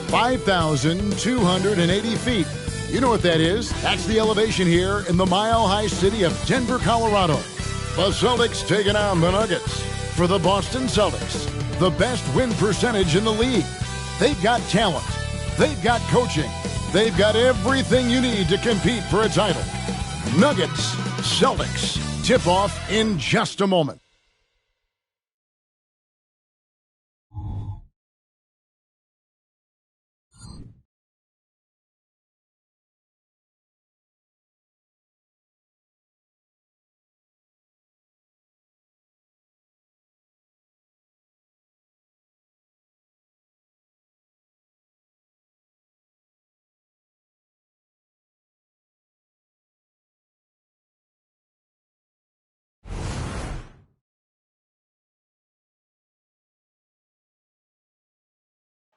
5,280 feet. You know what that is. That's the elevation here in the mile-high city of Denver, Colorado. The Celtics taking on the Nuggets. For the Boston Celtics, the best win percentage in the league. They've got talent. They've got coaching. They've got everything you need to compete for a title. Nuggets, Celtics. Tip-off in just a moment.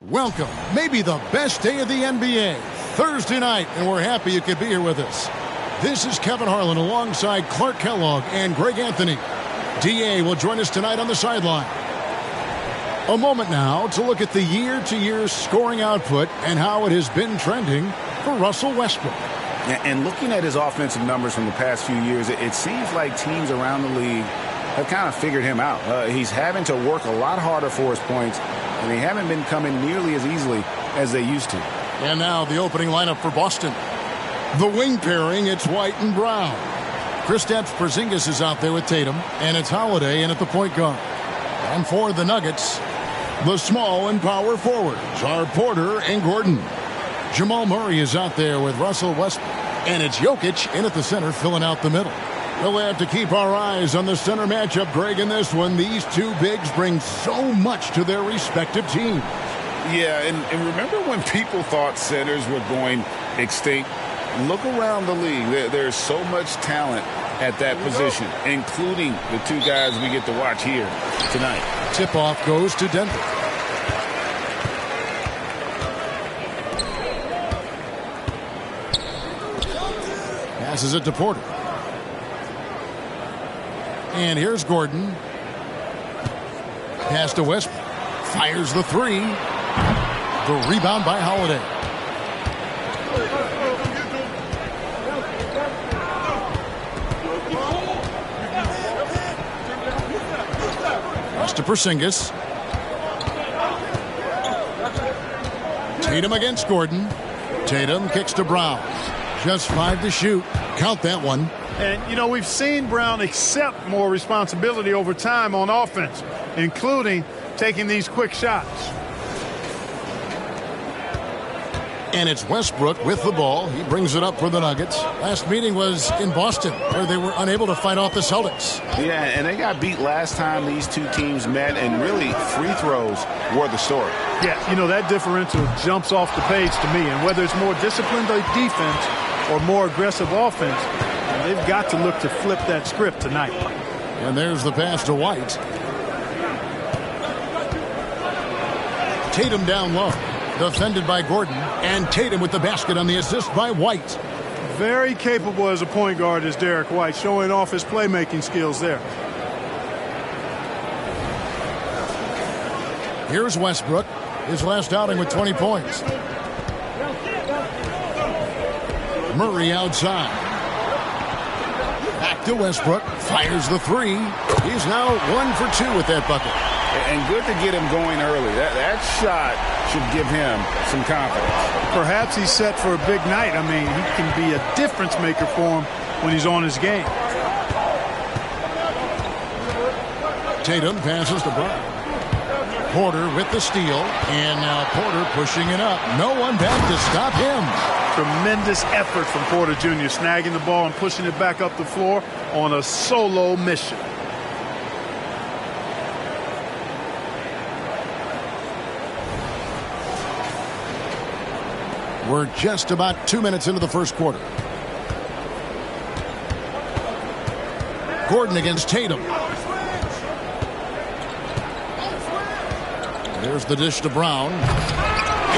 Welcome, maybe the best day of the NBA, Thursday night, and we're happy you could be here with us. This is Kevin Harlan alongside Clark Kellogg and Greg Anthony. DA will join us tonight on the sideline. A moment now to look at the year-to-year scoring output and how it has been trending for Russell Westbrook. And looking at his offensive numbers from the past few years, it seems like teams around the league have kind of figured him out. He's having to work a lot harder for his points, and they haven't been coming nearly as easily as they used to. And now the opening lineup for Boston. The wing pairing, it's White and Brown. Kristaps Porzingis is out there with Tatum, and it's Holiday in at the point guard. And for the Nuggets, the small and power forwards are Porter and Gordon. Jamal Murray is out there with Russell Westbrook, and it's Jokic in at the center filling out the middle. We'll have to keep our eyes on the center matchup, Greg, in this one. These two bigs bring so much to their respective teams. Yeah, and remember when people thought centers were going extinct? Look around the league. There's so much talent at that position, including the two guys we get to watch here tonight. Tip-off goes to Denver. Passes it to Porter. And here's Gordon. Pass to Westbrook. Fires the three. The rebound by Holiday. Pass to Porzingis. Tatum against Gordon. Tatum kicks to Brown. Just 5 to shoot. Count that one. And, you know, we've seen Brown accept more responsibility over time on offense, including taking these quick shots. And it's Westbrook with the ball. He brings it up for the Nuggets. Last meeting was in Boston, where they were unable to fight off the Celtics. Yeah, and they got beat last time these two teams met, and really free throws were the story. Yeah, you know, that differential jumps off the page to me. And whether it's more disciplined defense or more aggressive offense, they've got to look to flip that script tonight. And there's the pass to White. Tatum down low. Defended by Gordon. And Tatum with the basket on the assist by White. Very capable as a point guard is Derek White, showing off his playmaking skills there. Here's Westbrook. His last outing with 20 points. Murray outside. Back to Westbrook. Fires the three. He's now 1 for 2 with that bucket. And good to get him going early. That shot should give him some confidence. Perhaps he's set for a big night. I mean, he can be a difference maker for him when he's on his game. Tatum passes to Brown. Porter with the steal. And now Porter pushing it up. No one back to stop him. Tremendous effort from Porter Jr. snagging the ball and pushing it back up the floor on a solo mission. We're just about 2 minutes into the first quarter. Gordon against Tatum. There's the dish to Brown.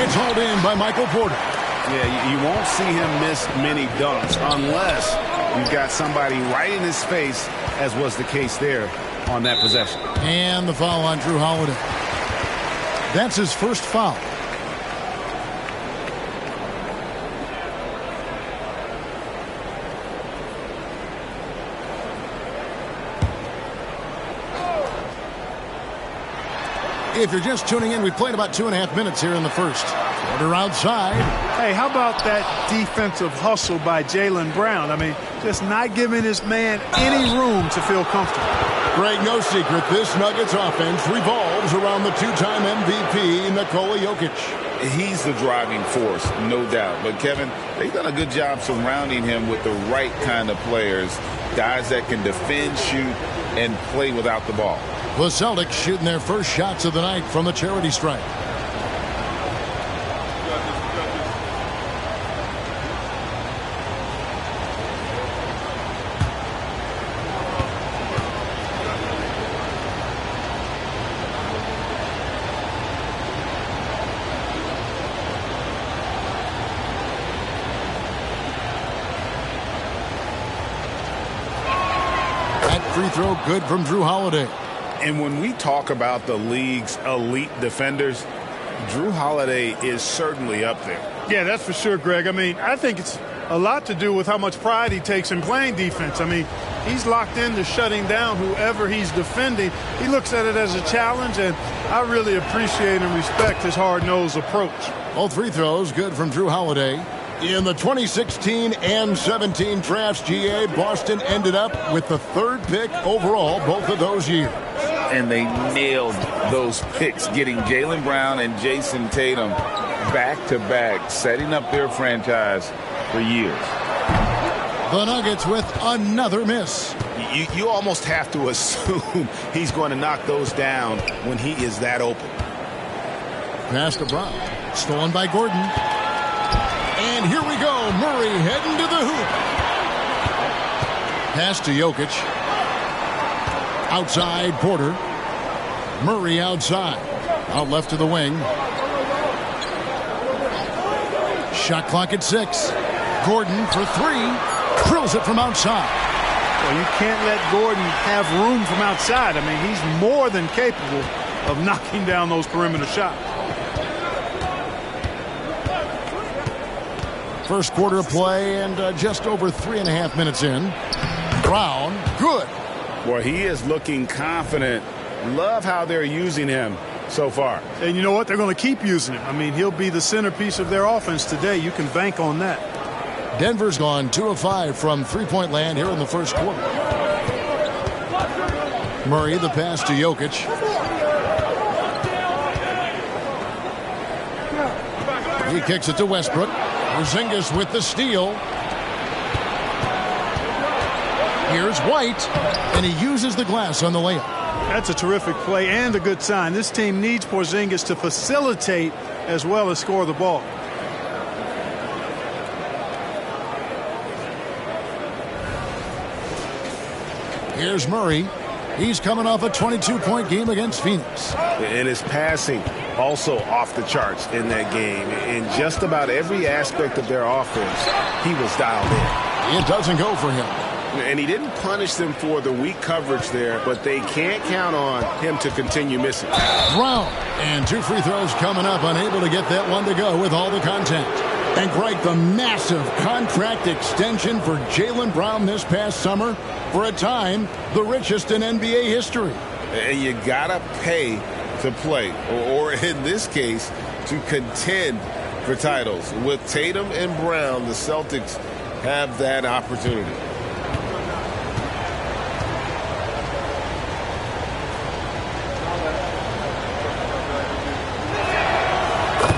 It's hauled in by Michael Porter. Yeah, you won't see him miss many dunks unless you've got somebody right in his face, as was the case there on that possession. And the foul on Drew Holiday. That's his first foul. If you're just tuning in, we played about 2.5 minutes here in the first. Quarter outside. Hey, how about that defensive hustle by Jaylen Brown? I mean, just not giving this man any room to feel comfortable. Greg, no secret, this Nuggets offense revolves around the two-time MVP, Nikola Jokic. He's the driving force, no doubt. But, Kevin, they've done a good job surrounding him with the right kind of players, guys that can defend, shoot, and play without the ball. The Celtics shooting their first shots of the night from the charity stripe. That free throw good from Drew Holiday. And when we talk about the league's elite defenders, Drew Holiday is certainly up there. Yeah, that's for sure, Greg. I mean, I think it's a lot to do with how much pride he takes in playing defense. I mean, he's locked into shutting down whoever he's defending. He looks at it as a challenge, and I really appreciate and respect his hard-nosed approach. Both free throws good from Drew Holiday. In the 2016 and 17 drafts, GA, Boston ended up with the 3rd pick overall both of those years. And they nailed those picks, getting Jaylen Brown and Jason Tatum back-to-back, setting up their franchise for years. The Nuggets with another miss. You almost have to assume he's going to knock those down when he is that open. Pass to Brown. Stolen by Gordon. And here we go. Murray heading to the hoop. Pass to Jokic. Outside Porter. Murray outside. Out left to the wing. Shot clock at 6. Gordon for 3. Drills it from outside. Well, you can't let Gordon have room from outside. I mean, he's more than capable of knocking down those perimeter shots. First quarter of play and just over 3.5 minutes in. Brown, good. Boy, he is looking confident. Love how they're using him so far. And you know what? They're going to keep using him. I mean, he'll be the centerpiece of their offense today. You can bank on that. Denver's gone 2 of 5 from three-point land here in the first quarter. Murray, the pass to Jokic. He kicks it to Westbrook. Porzingis with the steal. Here's White, and he uses the glass on the layup. That's a terrific play and a good sign. This team needs Porzingis to facilitate as well as score the ball. Here's Murray. He's coming off a 22-point game against Phoenix. And his passing also off the charts in that game. In just about every aspect of their offense, he was dialed in. It doesn't go for him. And he didn't punish them for the weak coverage there, but they can't count on him to continue missing. Brown, and 2 free throws coming up, unable to get that one to go with all the contact. And Greg, the massive contract extension for Jaylen Brown this past summer, for a time, the richest in NBA history. And you gotta pay to play, or in this case, to contend for titles. With Tatum and Brown, the Celtics have that opportunity.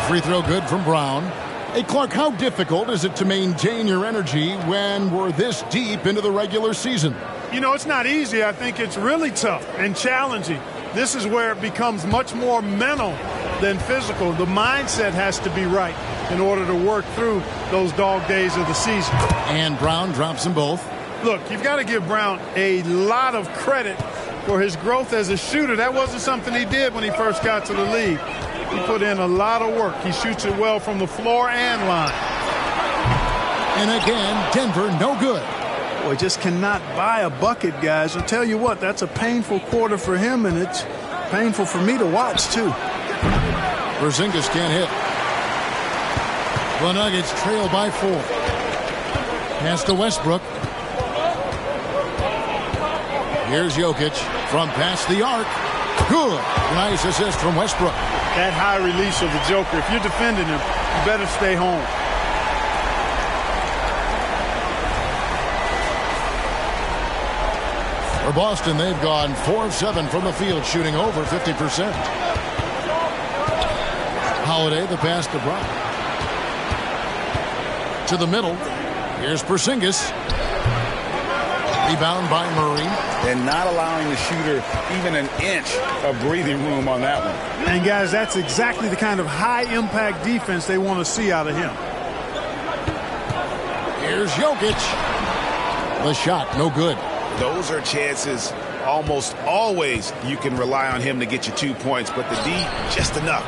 Free throw good from Brown. Hey, Clark, how difficult is it to maintain your energy when we're this deep into the regular season? You know, it's not easy. I think it's really tough and challenging. This is where it becomes much more mental than physical. The mindset has to be right in order to work through those dog days of the season. And Brown drops them both. Look, you've got to give Brown a lot of credit for his growth as a shooter. That wasn't something he did when he first got to the league. He put in a lot of work. He shoots it well from the floor and line. And again, Denver no good. Boy, just cannot buy a bucket, guys. I'll tell you what, that's a painful quarter for him, and it's painful for me to watch, too. Porzingis can't hit. The Nuggets trail by 4. Pass to Westbrook. Here's Jokic from past the arc. Good. Nice assist from Westbrook. That high release of the Joker. If you're defending him, you better stay home. For Boston, they've gone 4 of 7 from the field, shooting over 50%. Holiday, the pass to Brown. To the middle. Here's Porzingis. Rebound by Murray. And not allowing the shooter even an inch of breathing room on that one. And, guys, that's exactly the kind of high-impact defense they want to see out of him. Here's Jokic. The shot, no good. Those are chances almost always you can rely on him to get you 2 points, but the D just enough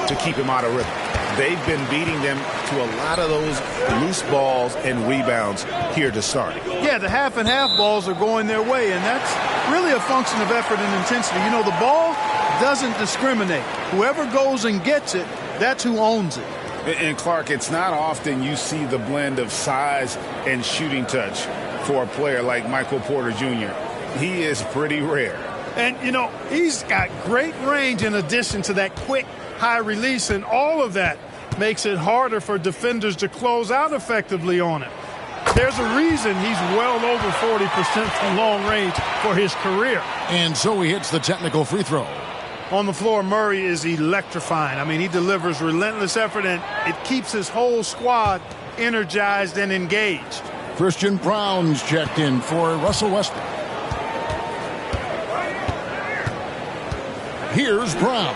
to keep him out of rhythm. They've been beating them to a lot of those loose balls and rebounds here to start. Yeah, the half and half balls are going their way, and that's really a function of effort and intensity. You know, the ball doesn't discriminate. Whoever goes and gets it, that's who owns it. And Clark, it's not often you see the blend of size and shooting touch for a player like Michael Porter Jr. He is pretty rare. And, you know, he's got great range in addition to that quick, high release, and all of that makes it harder for defenders to close out effectively on him. There's a reason he's well over 40% from long range for his career. And so he hits the technical free throw. On the floor, Murray is electrifying. I mean, he delivers relentless effort, and it keeps his whole squad energized and engaged. Christian Brown's checked in for Russell Westbrook. Here's Brown.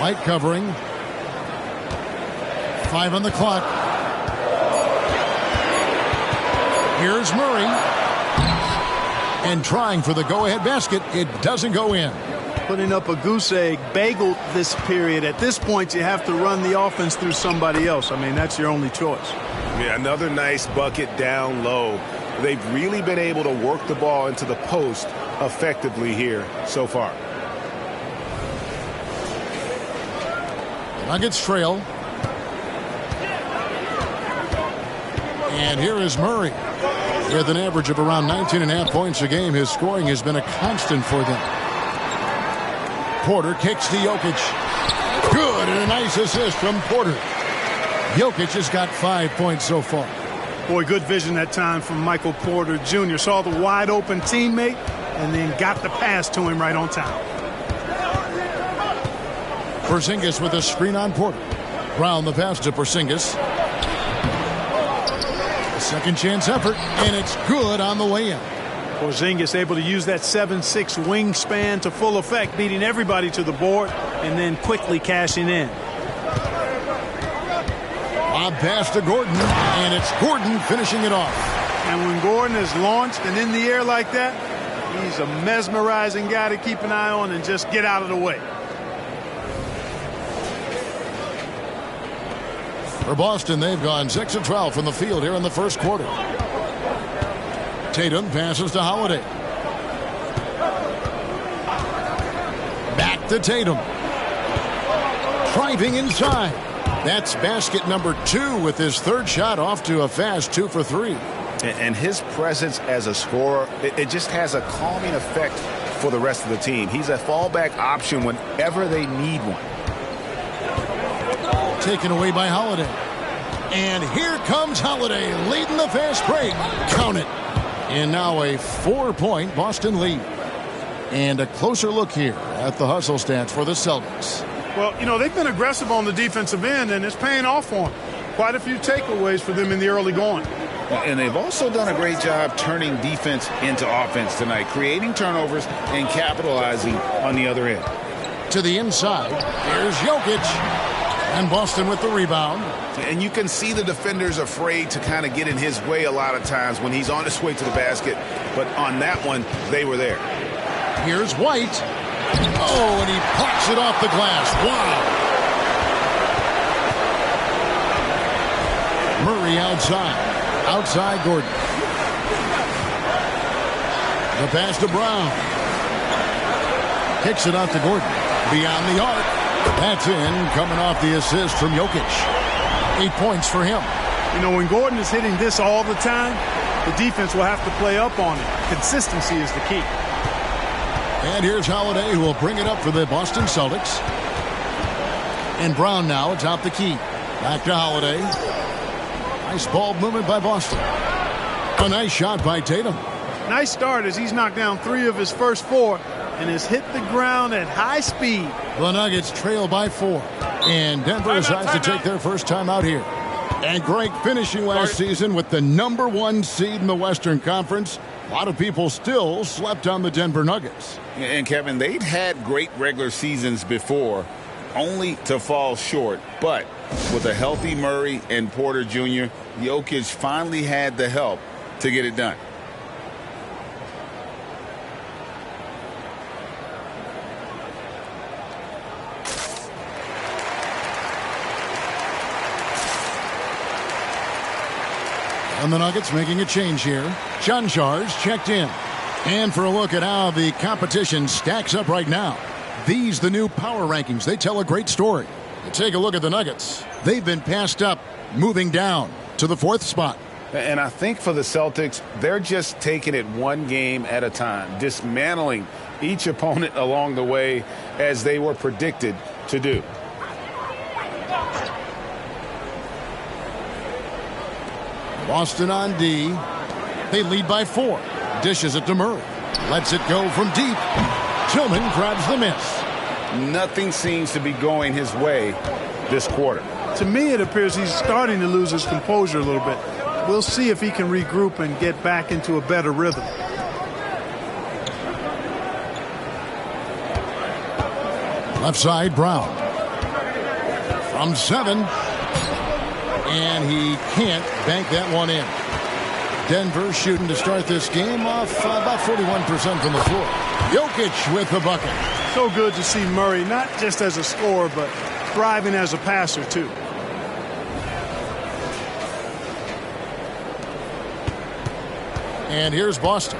White covering. 5 on the clock. Here's Murray. And trying for the go-ahead basket. It doesn't go in. Putting up a goose egg bagel this period. At this point, you have to run the offense through somebody else. I mean, that's your only choice. Yeah, another nice bucket down low. They've really been able to work the ball into the post effectively here so far. Nuggets trail. And here is Murray. With an average of around 19.5 points a game, his scoring has been a constant for them. Porter kicks to Jokic. Good, and a nice assist from Porter. Jokic has got 5 points so far. Boy, good vision that time from Michael Porter Jr. Saw the wide open teammate and then got the pass to him right on time. Porzingis with a screen on Porter. Brown the pass to Porzingis. Second chance effort, and it's good on the way in. Porzingis able to use that 7'6" wingspan to full effect, beating everybody to the board and then quickly cashing in. Lob pass to Gordon, and it's Gordon finishing it off. And when Gordon is launched and in the air like that, he's a mesmerizing guy to keep an eye on and just get out of the way. For Boston, they've gone 6 of 12 from the field here in the first quarter. Tatum passes to Holiday. Back to Tatum. Driving inside. That's basket number 2 with his third shot off to a fast 2 for 3. And his presence as a scorer, it just has a calming effect for the rest of the team. He's a fallback option whenever they need one. Taken away by Holiday. And here comes Holiday leading the fast break. Count it. And now a 4-point Boston lead. And a closer look here at the hustle stats for the Celtics. Well, you know, they've been aggressive on the defensive end, and it's paying off for them. Quite a few takeaways for them in the early going. And they've also done a great job turning defense into offense tonight, creating turnovers and capitalizing on the other end. To the inside, here's Jokic. And Boston with the rebound. And you can see the defenders afraid to kind of get in his way a lot of times when he's on his way to the basket. But on that one, they were there. Here's White. Oh, and he pops it off the glass. Wow. Murray outside. Outside Gordon. The pass to Brown. Kicks it out to Gordon. Beyond the arc. That's in, coming off the assist from Jokic. 8 points for him. You know, when Gordon is hitting this all the time, the defense will have to play up on it. Consistency is the key. And here's Holiday, who will bring it up for the Boston Celtics. And Brown now atop the key. Back to Holiday. Nice ball movement by Boston. A nice shot by Tatum. Nice start as he's knocked down 3 of his first 4 and has hit the ground at high speed. The Nuggets trail by 4. And Denver decides to take their first time out here. And Greg, finishing last season with the #1 seed in the Western Conference, a lot of people still slept on the Denver Nuggets. And Kevin, they'd had great regular seasons before, only to fall short. But with a healthy Murray and Porter Jr., Jokic finally had the help to get it done. And the Nuggets making a change here. Chanchar's checked in. And for a look at how the competition stacks up right now. These, the new power rankings, they tell a great story. You take a look at the Nuggets. They've been passed up, moving down to the 4th spot. And I think for the Celtics, they're just taking it one game at a time, dismantling each opponent along the way as they were predicted to do. Boston on D. They lead by 4. Dishes it to Murray. Lets it go from deep. Tillman grabs the miss. Nothing seems to be going his way this quarter. To me, it appears he's starting to lose his composure a little bit. We'll see if he can regroup and get back into a better rhythm. Left side, Brown. From 7. And he can't bank that one in. Denver shooting to start this game off about 41% from the floor. Jokic with the bucket. So good to see Murray, not just as a scorer, but thriving as a passer, too. And here's Boston.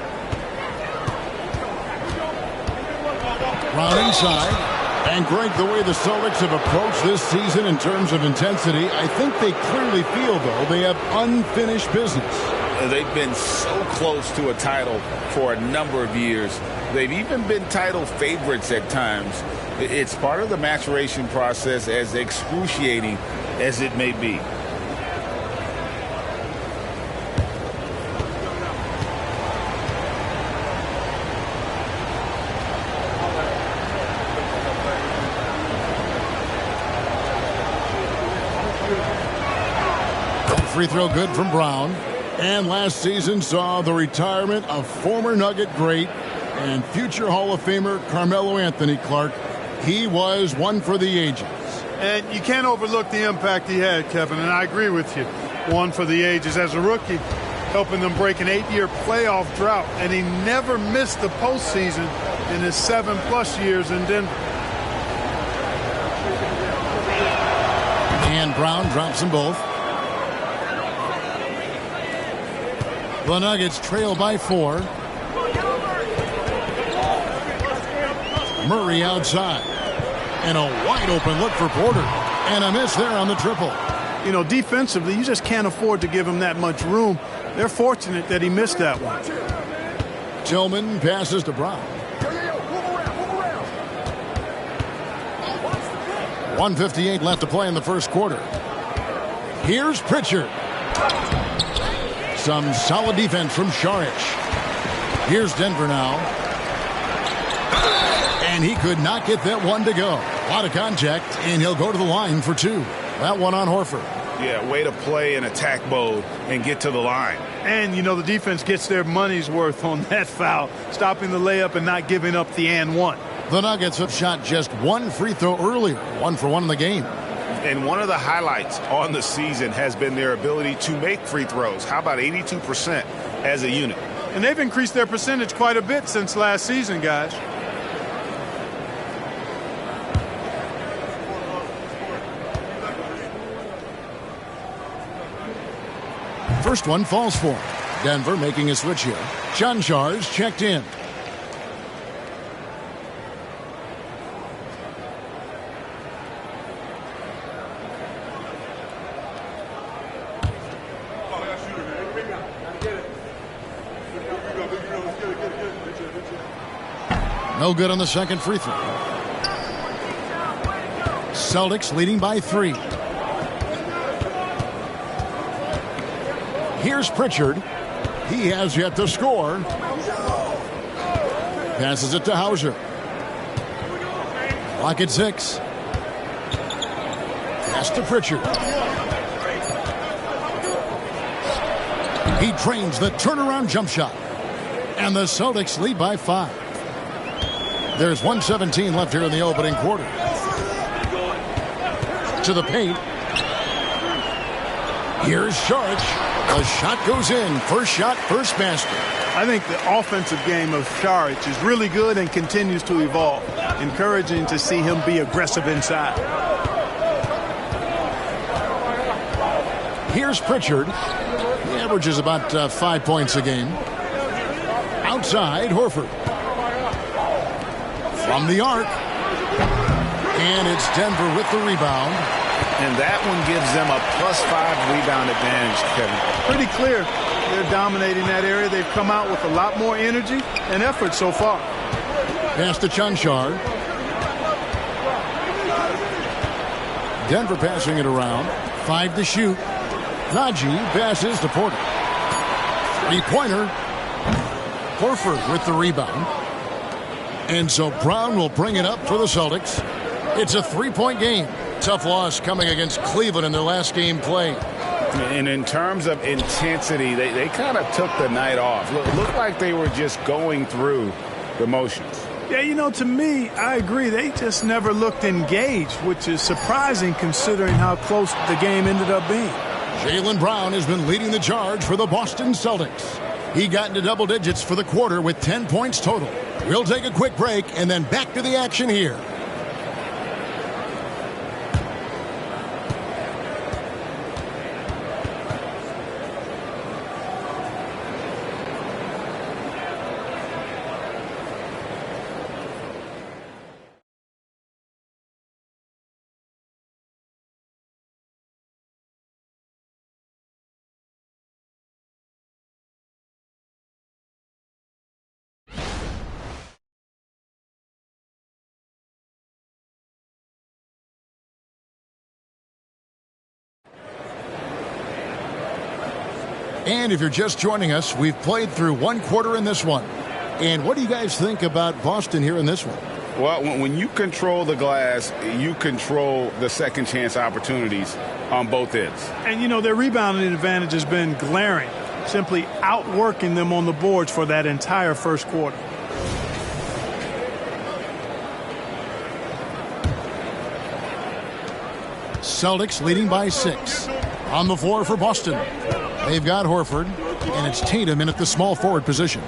Brown inside. And Greg, the way the Celtics have approached this season in terms of intensity, I think they clearly feel, though, they have unfinished business. They've been so close to a title for a number of years. They've even been title favorites at times. It's part of the maturation process, as excruciating as it may be. Free throw good from Brown. And last season saw the retirement of former Nugget great and future Hall of Famer Carmelo Anthony Clark. He was one for the ages. And you can't overlook the impact he had, Kevin, and I agree with you. One for the ages as a rookie, helping them break an 8-year playoff drought, and he never missed the postseason in his 7+ years in Denver. And Brown drops them both. The Nuggets trail by 4. Murray outside. And a wide open look for Porter. And a miss there on the triple. You know, defensively, you just can't afford to give him that much room. They're fortunate that he missed that one. Tillman passes to Brown. 1:58 left to play in the first quarter. Here's Pritchard. Some solid defense from Šarić. Here's Denver now. And he could not get that one to go. A lot of contact, and he'll go to the line for 2. That one on Horford. Yeah, way to play in attack mode and get to the line. And, you know, the defense gets their money's worth on that foul, stopping the layup and not giving up the and one. The Nuggets have shot just 1 free throw earlier, 1 for 1 in the game. And one of the highlights on the season has been their ability to make free throws. How about 82% as a unit? And they've increased their percentage quite a bit since last season, guys. First one falls for him. Denver making a switch here. Chanchar's checked in. No good on the second free throw. Celtics leading by 3. Here's Pritchard. He has yet to score. Passes it to Hauser. Clock at 6. Pass to Pritchard. He drains the turnaround jump shot. And the Celtics lead by 5. There's 1:17 left here in the opening quarter. To the paint. Here's Saric. The shot goes in. First shot, first basket. I think the offensive game of Saric is really good and continues to evolve. Encouraging to see him be aggressive inside. Here's Pritchard. He averages about 5 points a game. Outside, Horford. From the arc. And it's Denver with the rebound. And that one gives them a +5 rebound advantage, Kevin. Pretty clear they're dominating that area. They've come out with a lot more energy and effort so far. Pass to Chanchar. Denver passing it around. 5 to shoot. Najee passes to Porter. 3-pointer. Horford with the rebound. And so Brown will bring it up for the Celtics. It's a 3-point game. Tough loss coming against Cleveland in their last game played. And in terms of intensity, they kind of took the night off. Looked like they were just going through the motions. Yeah, you know, to me, I agree. They just never looked engaged, which is surprising considering how close the game ended up being. Jaylen Brown has been leading the charge for the Boston Celtics. He got into double digits for the quarter with 10 points total. We'll take a quick break and then back to the action here. And if you're just joining us, we've played through one quarter in this one. And what do you guys think about Boston here in this one? Well, when you control the glass, you control the second chance opportunities on both ends. And, you know, their rebounding advantage has been glaring, simply outworking them on the boards for that entire first quarter. Celtics leading by 6. On the floor for Boston. They've got Horford, and it's Tatum in at the small forward position.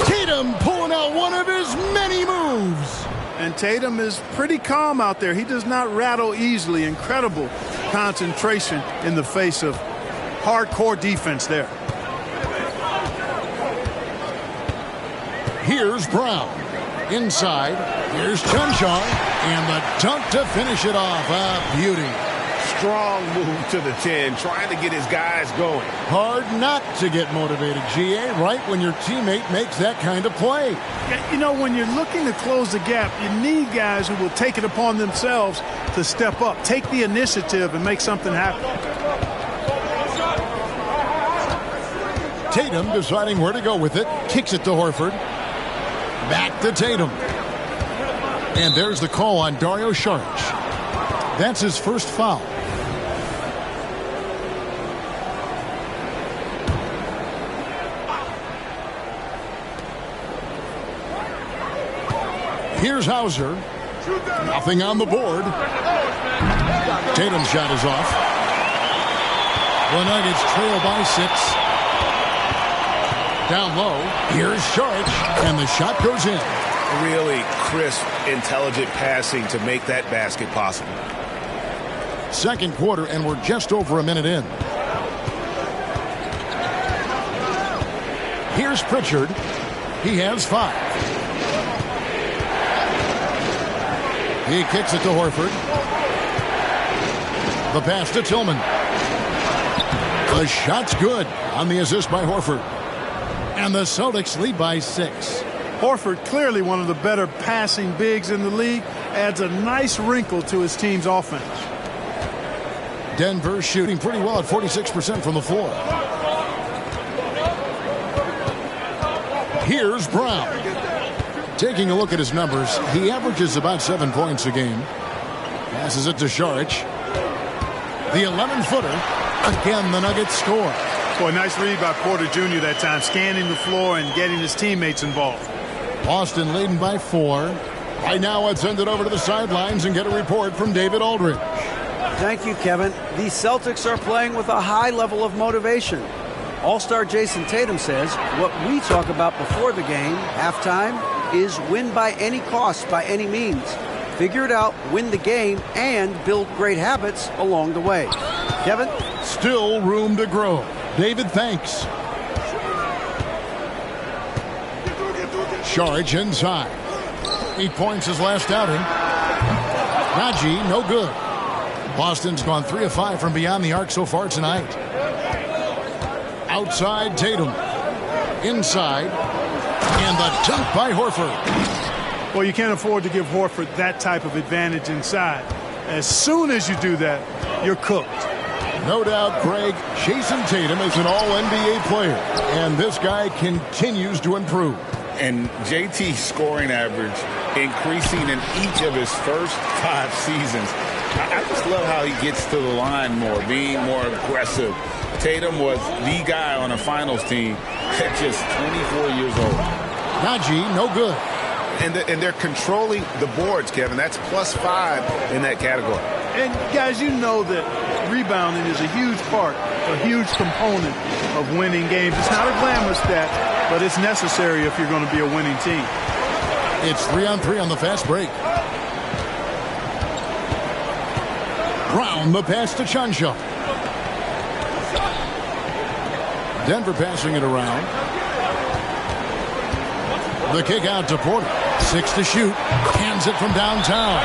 Tatum pulling out one of his many moves. And Tatum is pretty calm out there. He does not rattle easily. Incredible concentration in the face of hardcore defense there. Here's Brown. Inside, here's Chanchar. And the dunk to finish it off. A beauty. Strong move to the 10, trying to get his guys going. Hard not to get motivated, GA, right when your teammate makes that kind of play. You know, when you're looking to close the gap, you need guys who will take it upon themselves to step up, take the initiative, and make something happen. Tatum deciding where to go with it. Kicks it to Horford. Back to Tatum. And there's the call on Dario Saric. That's his first foul. Here's Hauser. Nothing on the board. Tatum's shot is off. The Nuggets trail by 6. Down low. Here's Saric. And the shot goes in. Really crisp, intelligent passing to make that basket possible. Second quarter, and we're just over a minute in. Here's Pritchard. He has 5. He kicks it to Horford. The pass to Tillman. The shot's good on the assist by Horford. And the Celtics lead by 6. Horford, clearly one of the better passing bigs in the league, adds a nice wrinkle to his team's offense. Denver shooting pretty well at 46% from the floor. Here's Brown. Taking a look at his numbers, he averages about 7 points a game. Passes it to Saric. The 11-footer. Again, the Nuggets score. Boy, nice read by Porter Jr. that time, scanning the floor and getting his teammates involved. Boston leading by 4. Right now, let's send it over to the sidelines and get a report from David Aldridge. Thank you, Kevin. The Celtics are playing with a high level of motivation. All-star Jason Tatum says what we talk about before the game, halftime, is win by any cost, by any means. Figure it out, win the game, and build great habits along the way. Kevin? Still room to grow. David, thanks. Saric inside. 8 points his last outing. Najee, no good. Boston's gone 3 of 5 from beyond the arc so far tonight. Outside Tatum. Inside. And the dunk by Horford. Well, you can't afford to give Horford that type of advantage inside. As soon as you do that, you're cooked. No doubt, Greg, Jason Tatum is an all-NBA player. And this guy continues to improve. And JT's scoring average increasing in each of his first 5 seasons. I just love how he gets to the line more, being more aggressive. Tatum was the guy on a finals team at just 24 years old. Najee, no good. And they're controlling the boards, Kevin. That's +5 in that category. And, guys, you know that rebounding is a huge part, a huge component of winning games. It's not a glamorous stat, but it's necessary if you're going to be a winning team. It's 3-on-3 on the fast break. Brown, the pass to Chuncha. Denver passing it around. The kick out to Porter. 6 to shoot. Hands it from downtown.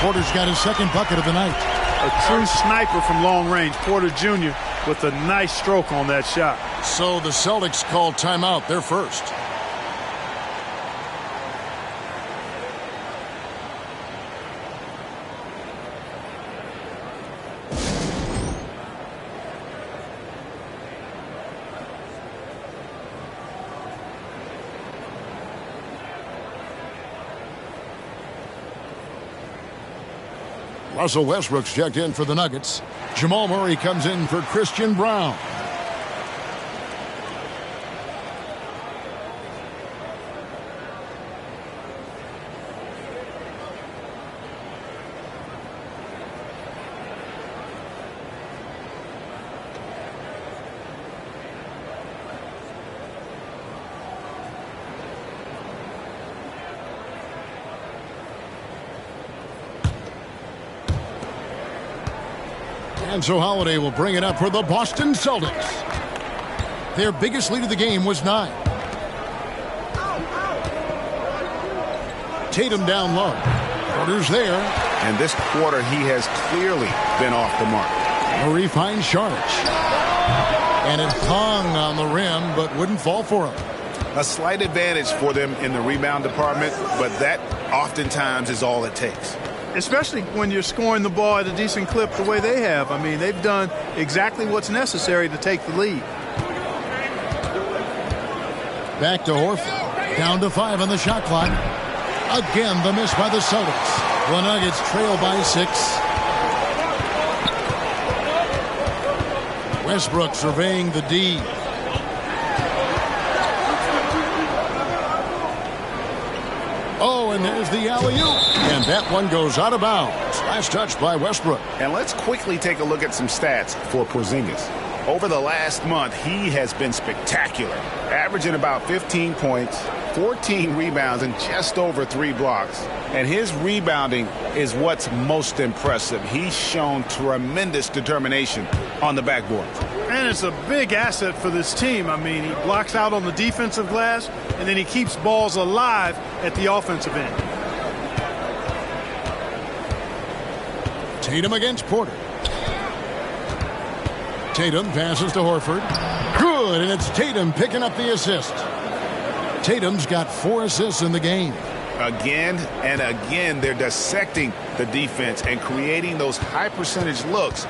Porter's got his second bucket of the night. A true sniper from long range. Porter Jr. with a nice stroke on that shot. So the Celtics call timeout. They're first. Russell Westbrook's checked in for the Nuggets. Jamal Murray comes in for Christian Brown. And so Holiday will bring it up for the Boston Celtics. Their biggest lead of the game was 9. Tatum down low. Porter's there. And this quarter, he has clearly been off the mark. Murray finds Saric. And it hung on the rim, but wouldn't fall for him. A slight advantage for them in the rebound department, but that oftentimes is all it takes. Especially when you're scoring the ball at a decent clip the way they have. I mean, they've done exactly what's necessary to take the lead. Back to Horford. Down to 5 on the shot clock. Again, the miss by the Celtics. The Nuggets trail by 6. Westbrook surveying the D. Oh, and there's the alley-oop. And that one goes out of bounds. Last touch by Westbrook. And let's quickly take a look at some stats for Porzingis. Over the last month, he has been spectacular, averaging about 15 points, 14 rebounds, and just over 3 blocks. And his rebounding is what's most impressive. He's shown tremendous determination on the backboard. And it's a big asset for this team. I mean, he blocks out on the defensive glass, and then he keeps balls alive at the offensive end. Tatum against Porter. Tatum passes to Horford. Good. good, and it's Tatum picking up the assist. Tatum's got 4 assists in the game. Again and again, they're dissecting the defense and creating those high-percentage looks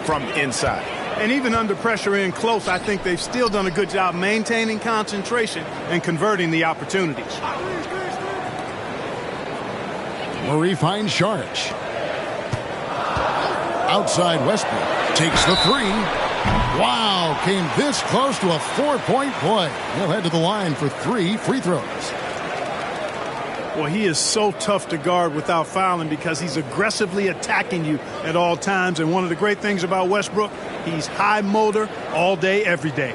from inside. And even under pressure in close, I think they've still done a good job maintaining concentration and converting the opportunities. Murray finds Saric. Outside Westbrook. Takes the 3. Wow, came this close to a 4-point play. He'll head to the line for 3 free throws. Well, he is so tough to guard without fouling because he's aggressively attacking you at all times. And one of the great things about Westbrook, he's high motor all day, every day.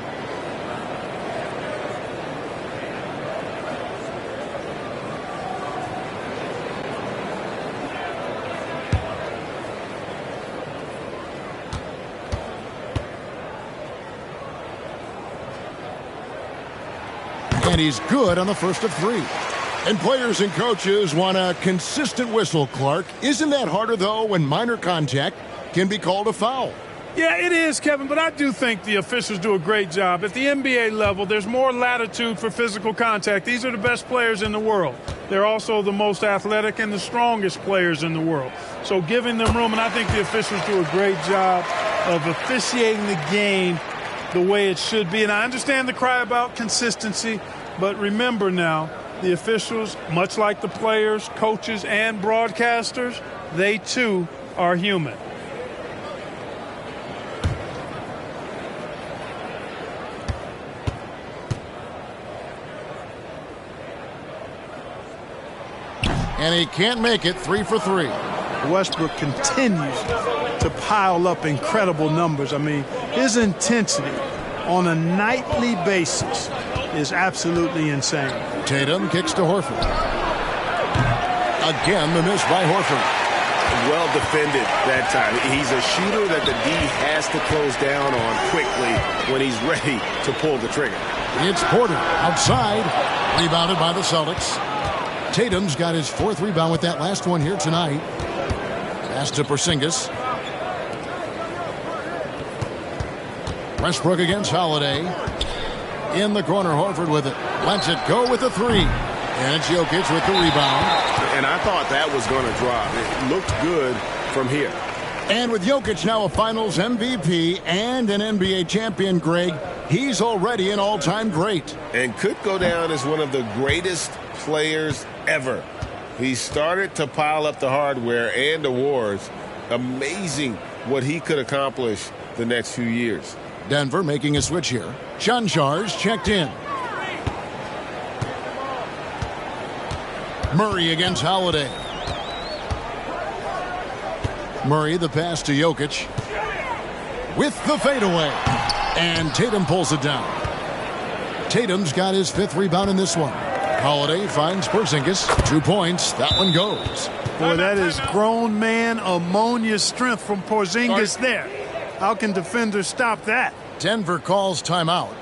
And he's good on the first of 3. And players and coaches want a consistent whistle, Clark. Isn't that harder, though, when minor contact can be called a foul? Yeah, it is, Kevin, but I do think the officials do a great job. At the NBA level, there's more latitude for physical contact. These are the best players in the world. They're also the most athletic and the strongest players in the world. So giving them room, and I think the officials do a great job of officiating the game the way it should be. And I understand the cry about consistency, but remember now, the officials, much like the players, coaches, and broadcasters, they too are human. And he can't make it. 3 for 3. Westbrook continues to pile up incredible numbers. I mean, his intensity on a nightly basis is absolutely insane. Tatum kicks to Horford. Again, the miss by Horford. Well defended that time. He's a shooter that the D has to close down on quickly when he's ready to pull the trigger. It's Porter outside. Rebounded by the Celtics. Tatum's got his 4th rebound with that last one here tonight. Pass to Porzingis. Westbrook against Holiday. In the corner, Horford with it. Lets it go with the 3. And it's Jokic with the rebound. And I thought that was going to drop. It looked good from here. And with Jokic now a Finals MVP and an NBA champion, Greg, he's already an all-time great. And could go down as one of the greatest players ever. He started to pile up the hardware and awards. Amazing what he could accomplish the next few years. Denver making a switch here. Shanshars checked in. Murray against Holiday. Murray, the pass to Jokic. With the fadeaway. And Tatum pulls it down. Tatum's got his 5th rebound in this one. Holiday finds Porzingis. 2 points. That one goes. Boy, that is grown man ammonia strength from Porzingis there. How can defenders stop that? Denver calls timeout.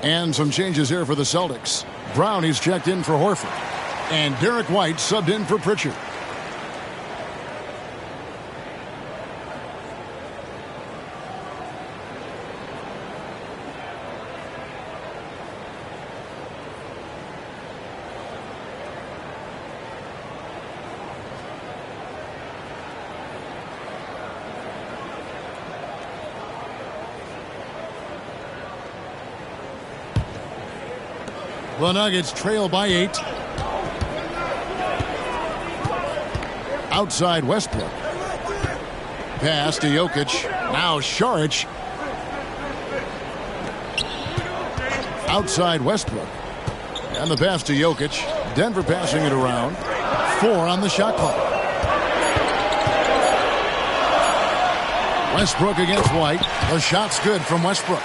And some changes here for the Celtics. Brown, he's checked in for Horford. And Derek White subbed in for Pritchard. The Nuggets trail by 8. Outside Westbrook. Pass to Jokic. Now Saric. Outside Westbrook. And the pass to Jokic. Denver passing it around. 4 on the shot clock. Westbrook against White. The shot's good from Westbrook.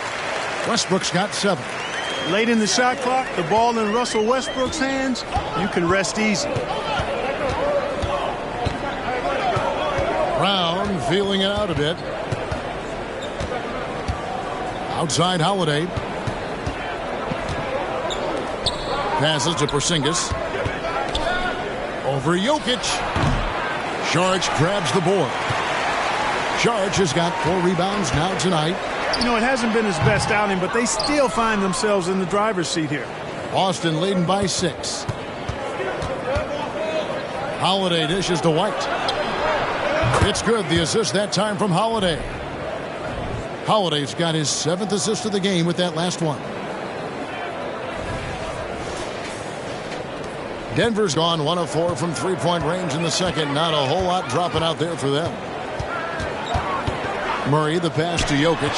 Westbrook's got 7. Late in the shot clock, the ball in Russell Westbrook's hands, you can rest easy. Brown feeling it out a bit. Outside Holiday. passes to Porzingis. Over Jokic. Saric grabs the board. Saric has got 4 rebounds now tonight. You know, it hasn't been his best outing, but they still find themselves in the driver's seat here. Boston leading by 6. Holiday dishes to White. It's good. The assist that time from Holiday. Holiday's got his 7th assist of the game with that last one. Denver's gone 1 of 4 from three-point range in the second. Not a whole lot dropping out there for them. Murray, the pass to Jokic.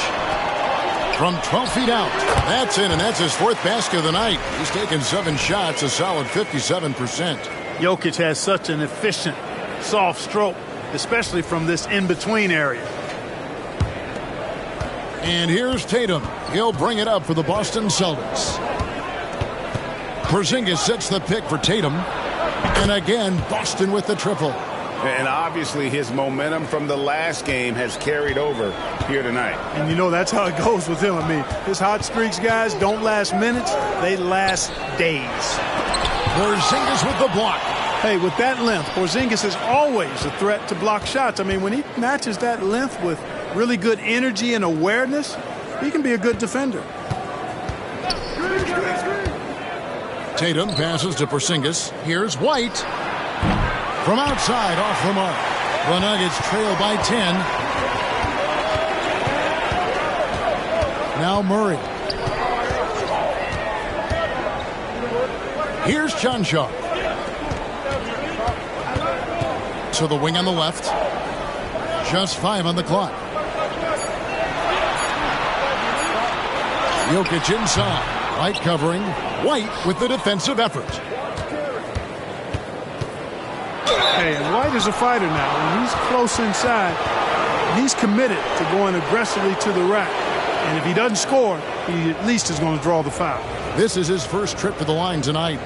From 12 feet out. That's in, and that's his 4th basket of the night. He's taken 7 shots, a solid 57%. Jokic has such an efficient, soft stroke, especially from this in-between area. And here's Tatum. He'll bring it up for the Boston Celtics. Porzingis sets the pick for Tatum. And again, Boston with the triple. And obviously his momentum from the last game has carried over here tonight. And you know, that's how it goes with him. I mean, his hot streaks, guys, don't last minutes. They last days. Porzingis with the block. Hey, with that length, Porzingis is always a threat to block shots. I mean, when he matches that length with really good energy and awareness, he can be a good defender. Tatum passes to Porzingis. Here's White. From outside, off the mark. The Nuggets trail by 10. Now Murray. Here's Chanshaw. To the wing on the left. Just 5 on the clock. Jokic inside. White covering. White with the defensive effort. Hey, and White is a fighter now. When he's close inside, he's committed to going aggressively to the rack. And if he doesn't score, he at least is going to draw the foul. This is his first trip to the line tonight.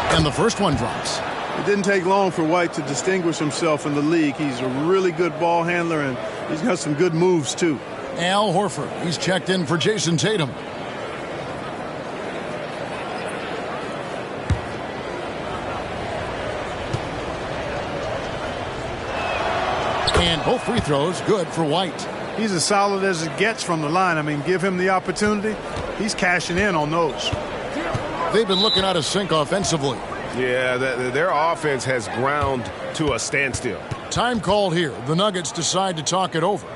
And the first one drops. It didn't take long for White to distinguish himself in the league. He's a really good ball handler, and he's got some good moves, too. Al Horford. He's checked in for Jason Tatum. And both free throws good for White. He's as solid as it gets from the line. I mean, give him the opportunity. He's cashing in on those. They've been looking out of sync offensively. Yeah, their offense has ground to a standstill. Time called here. The Nuggets decide to talk it over.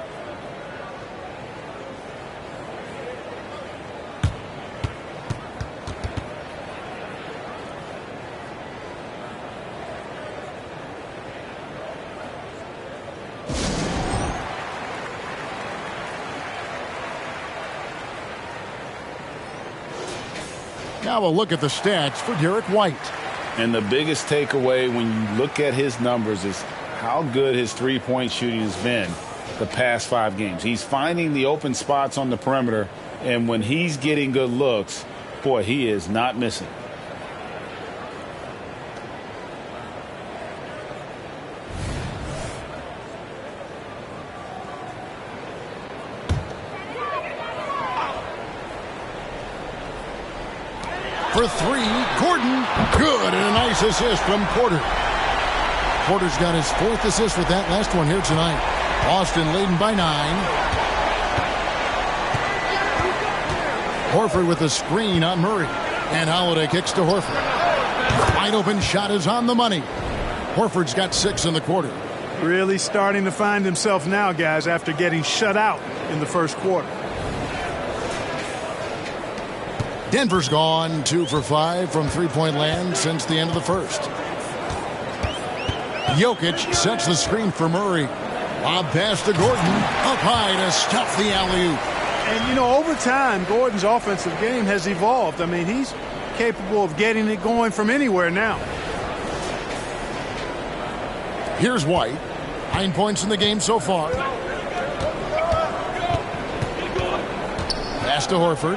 Now a look at the stats for Derek White. And the biggest takeaway when you look at his numbers is how good his three-point shooting has been the past 5 games. He's finding the open spots on the perimeter, and when he's getting good looks, boy, he is not missing. For 3, Gordon. Good, and a nice assist from Porter. Porter's got his 4th assist with that last one here tonight. Boston leading by 9. Horford with a screen on Murray. And Holiday kicks to Horford. Wide open shot is on the money. Horford's got 6 in the quarter. Really starting to find himself now, guys, after getting shut out in the first quarter. Denver's gone 2 for 5 from three-point land since the end of the first. Jokic sets the screen for Murray. Lob pass to Gordon. Up high to stuff the alley-oop. And, you know, over time, Gordon's offensive game has evolved. I mean, he's capable of getting it going from anywhere now. Here's White. 9 points in the game so far. Pass to Horford.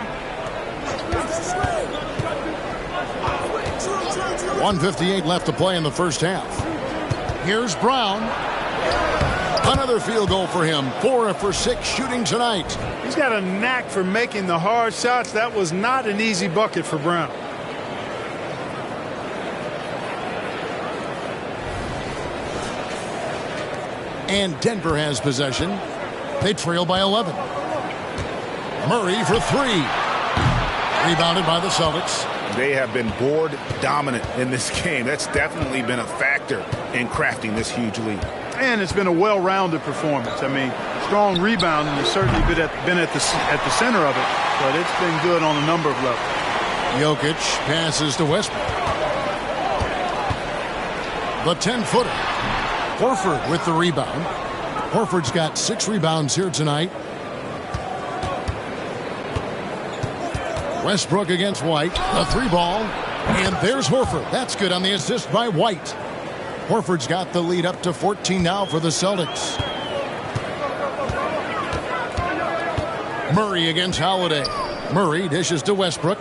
1:58 left to play in the first half. Here's Brown. Another field goal for him. 4 for 6 shooting tonight. He's got a knack for making the hard shots. That was not an easy bucket for Brown. And Denver has possession. They trail by 11. Murray for 3. Rebounded by the Celtics. They have been board dominant in this game. That's definitely been a factor in crafting this huge lead. And it's been a well-rounded performance. I mean, strong rebounding has certainly been at the center of it, but it's been good on a number of levels. Jokic passes to Westbrook. The 10-footer. Horford with the rebound. Horford's got 6 rebounds here tonight. Westbrook against White. A 3-ball. And there's Horford. That's good on the assist by White. Horford's got the lead up to 14 now for the Celtics. Murray against Holiday. Murray dishes to Westbrook.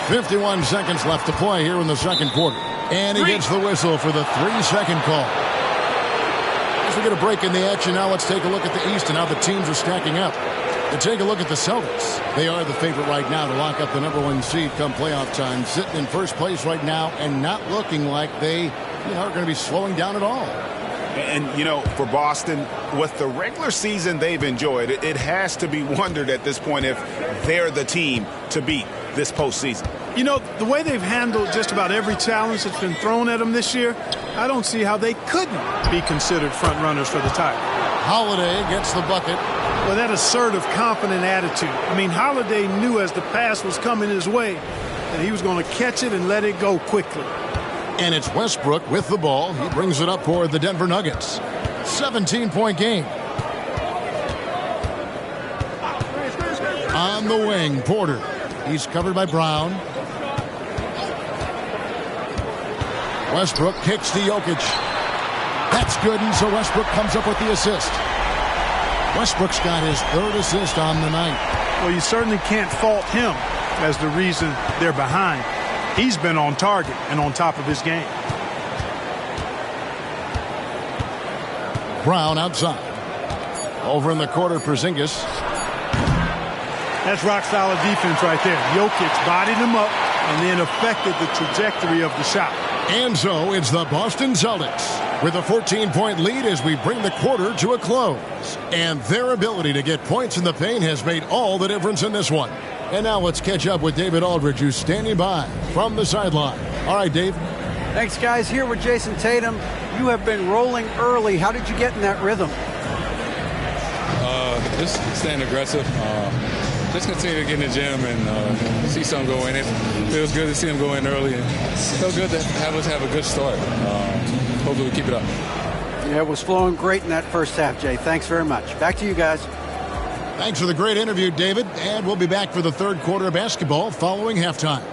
51 seconds left to play here in the second quarter. And he gets the whistle for the 3-second call. As we get a break in the action now, let's take a look at the East and how the teams are stacking up. To take a look at the Celtics, they are the favorite right now to lock up the #1 seed come playoff time, sitting in first place right now and not looking like they are going to be slowing down at all. And, for Boston, with the regular season they've enjoyed, it has to be wondered at this point if they're the team to beat this postseason. The way they've handled just about every challenge that's been thrown at them this year, I don't see how they couldn't be considered front runners for the title. Holiday gets the bucket. Well, that assertive, confident attitude. I mean, Holiday knew as the pass was coming his way that he was going to catch it and let it go quickly. And it's Westbrook with the ball. He brings it up for the Denver Nuggets. 17-point game. On the wing, Porter. He's covered by Brown. Westbrook kicks to Jokic. That's good, and so Westbrook comes up with the assist. Westbrook's got his 3rd assist on the night. Well, you certainly can't fault him as the reason they're behind. He's been on target and on top of his game. Brown outside. Over in the corner, Porzingis. That's rock-solid defense right there. Jokic bodied him up and then affected the trajectory of the shot. And so it's the Boston Celtics with a 14-point lead as we bring the quarter to a close. And their ability to get points in the paint has made all the difference in this one. And now let's catch up with David Aldridge, who's standing by from the sideline. All right, Dave. Thanks, guys. Here with Jason Tatum. You have been rolling early. How did you get in that rhythm? Just staying aggressive. Just continue to get in the gym and see some go in. It feels good to see him go in early. And it feels good to have us have a good start. Hopefully we keep it up. Yeah, it was flowing great in that first half, Jay. Thanks very much. Back to you guys. Thanks for the great interview, David. And we'll be back for the third quarter of basketball following halftime.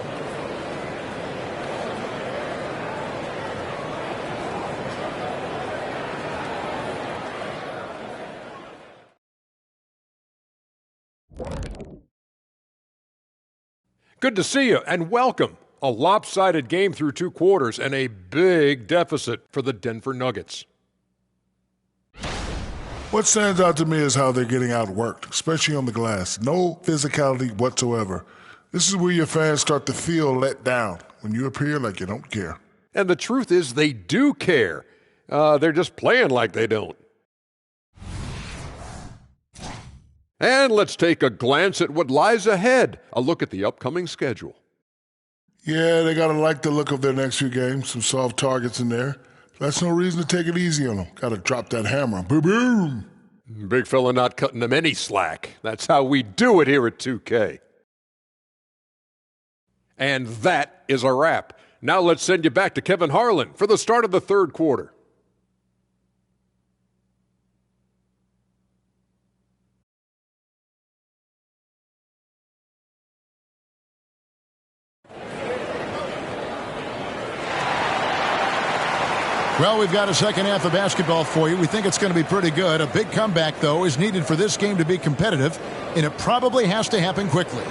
Good to see you and welcome. A lopsided game through 2 quarters and a big deficit for the Denver Nuggets. What stands out to me is how they're getting outworked, especially on the glass. No physicality whatsoever. This is where your fans start to feel let down, when you appear like you don't care. And the truth is they do care. They're just playing like they don't. And let's take a glance at what lies ahead. A look at the upcoming schedule. Yeah, they got to like the look of their next few games. Some soft targets in there. That's no reason to take it easy on them. Got to drop that hammer. Boom, boom. Big fella not cutting them any slack. That's how we do it here at 2K. And that is a wrap. Now let's send you back to Kevin Harlan for the start of the third quarter. Well, we've got a second half of basketball for you. We think it's going to be pretty good. A big comeback, though, is needed for this game to be competitive, and it probably has to happen quickly.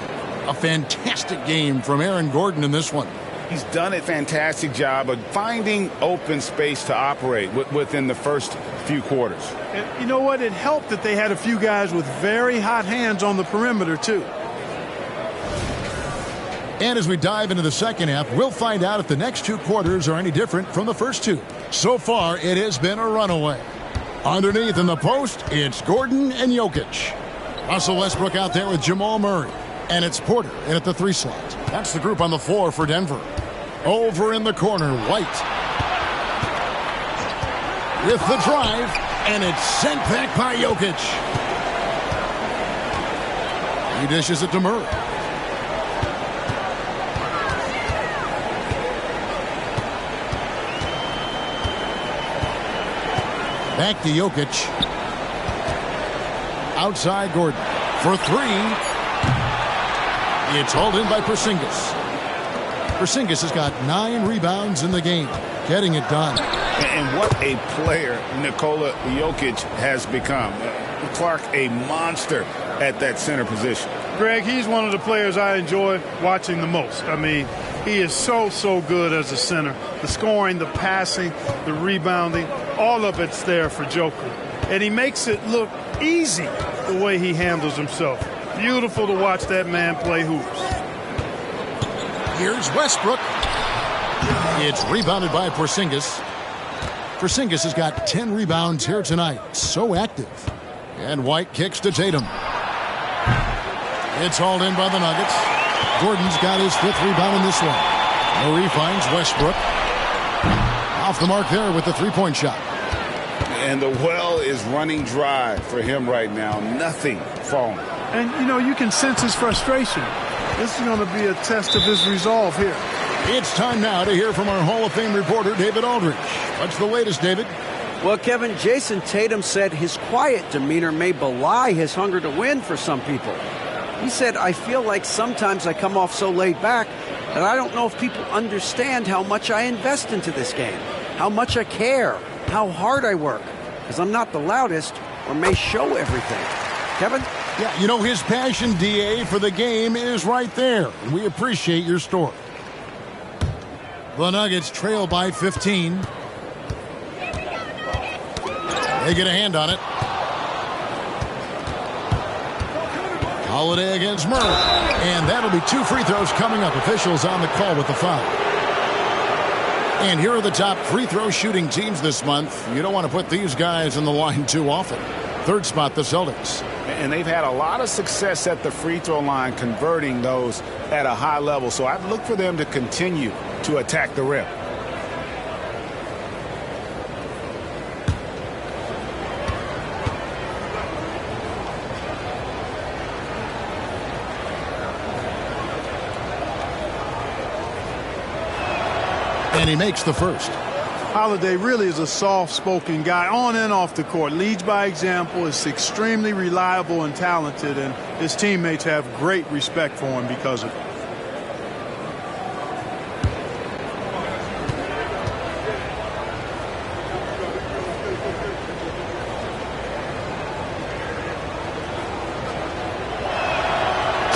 A fantastic game from Aaron Gordon in this one. He's done a fantastic job of finding open space to operate within the first few quarters. And you know what? It helped that they had a few guys with very hot hands on the perimeter, too. And as we dive into the second half, we'll find out if the next two quarters are any different from the first two. So far, it has been a runaway. Underneath in the post, it's Gordon and Jokic. Russell Westbrook out there with Jamal Murray. And it's Porter in at the 3 slot. That's the group on the floor for Denver. Over in the corner, White. With the drive, and it's sent back by Jokic. He dishes it to Murray. Back to Jokic. Outside Gordon. For 3. It's hauled in by Porzingis. Porzingis has got 9 rebounds in the game. Getting it done. And what a player Nikola Jokic has become. Clark, a monster at that center position. Greg, he's one of the players I enjoy watching the most. I mean, he is so good as a center. The scoring, the passing, the rebounding, all of it's there for Joker. And he makes it look easy the way he handles himself. Beautiful to watch that man play hoops. Here's Westbrook. It's rebounded by Porzingis. Porzingis has got 10 rebounds here tonight. So active. And White kicks to Tatum. It's hauled in by the Nuggets. Gordon's got his 5th rebound in this one. Murray finds Westbrook. Off the mark there with the 3-point shot. And the well is running dry for him right now. Nothing falling. And, you know, you can sense his frustration. This is going to be a test of his resolve here. It's time now to hear from our Hall of Fame reporter, David Aldridge. What's the latest, David? Well, Kevin, Jason Tatum said his quiet demeanor may belie his hunger to win for some people. He said, I feel like sometimes I come off so laid back that I don't know if people understand how much I invest into this game, how much I care, how hard I work, because I'm not the loudest or may show everything. Kevin? Yeah, you know, his passion, DA, for the game is right there. And we appreciate your story. The Nuggets trail by 15. They get a hand on it. Holiday against Murray. And that'll be 2 free throws coming up. Officials on the call with the foul. And here are the top free throw shooting teams this month. You don't want to put these guys in the line too often. 3rd spot, the Celtics. And they've had a lot of success at the free throw line converting those at a high level. So I'd look for them to continue to attack the rim. And he makes the first. Holiday really is a soft-spoken guy on and off the court. Leads by example, is extremely reliable and talented, and his teammates have great respect for him because of it.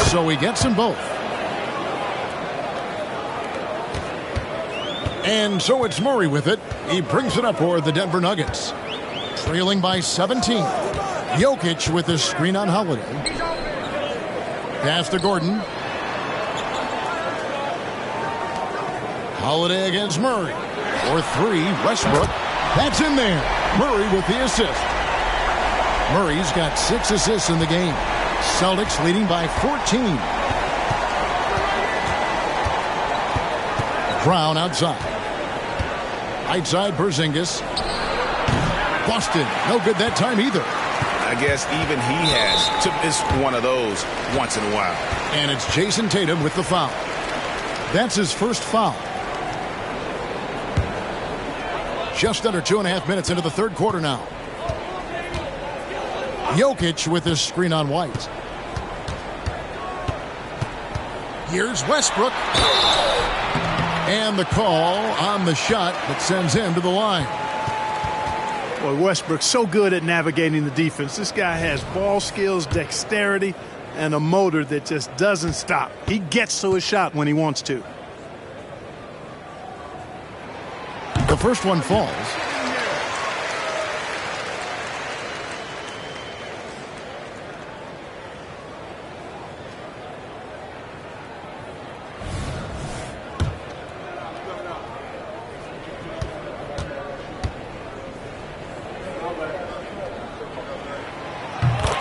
So he gets them both. And so it's Murray with it. He brings it up for the Denver Nuggets. Trailing by 17. Jokic with his screen on Holiday. Pass to Gordon. Holiday against Murray. For 3, Westbrook. That's in there. Murray with the assist. Murray's got 6 assists in the game. Celtics leading by 14. Brown outside. Right side, Porzingis. Boston, no good that time either. I guess even he has to miss one of those once in a while. And it's Jason Tatum with the foul. That's his first foul. Just under 2.5 minutes into the 3rd quarter now. Jokic with his screen on White. Here's Westbrook. And the call on the shot that sends him to the line. Boy, Westbrook's so good at navigating the defense. This guy has ball skills, dexterity, and a motor that just doesn't stop. He gets to his shot when he wants to. The first one falls.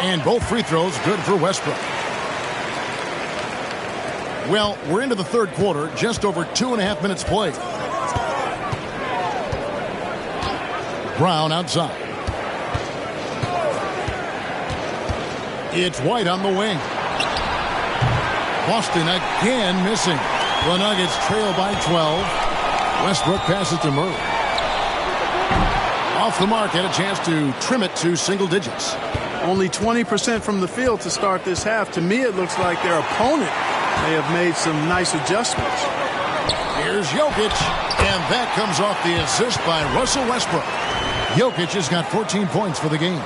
And both free throws good for Westbrook. Well, we're into the third quarter, just over 2.5 minutes played. Brown outside. It's White on the wing. Boston again missing. The Nuggets trail by 12. Westbrook passes to Murray. Off the mark, had a chance to trim it to single digits. Only 20% from the field to start this half. To me, it looks like their opponent may have made some nice adjustments. Here's Jokic, and that comes off the assist by Russell Westbrook. Jokic has got 14 points for the game.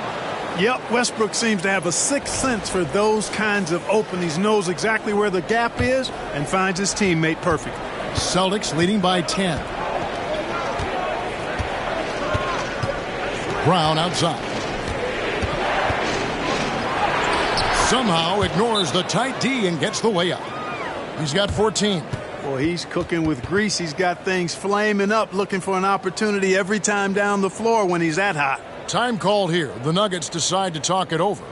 Yep, Westbrook seems to have a sixth sense for those kinds of openings. Knows exactly where the gap is and finds his teammate perfectly. Celtics leading by 10. Brown outside. Somehow ignores the tight D and gets the layup. He's got 14. Boy, he's cooking with grease. He's got things flaming up, looking for an opportunity every time down the floor when he's that hot. Time called here. The Nuggets decide to talk it over.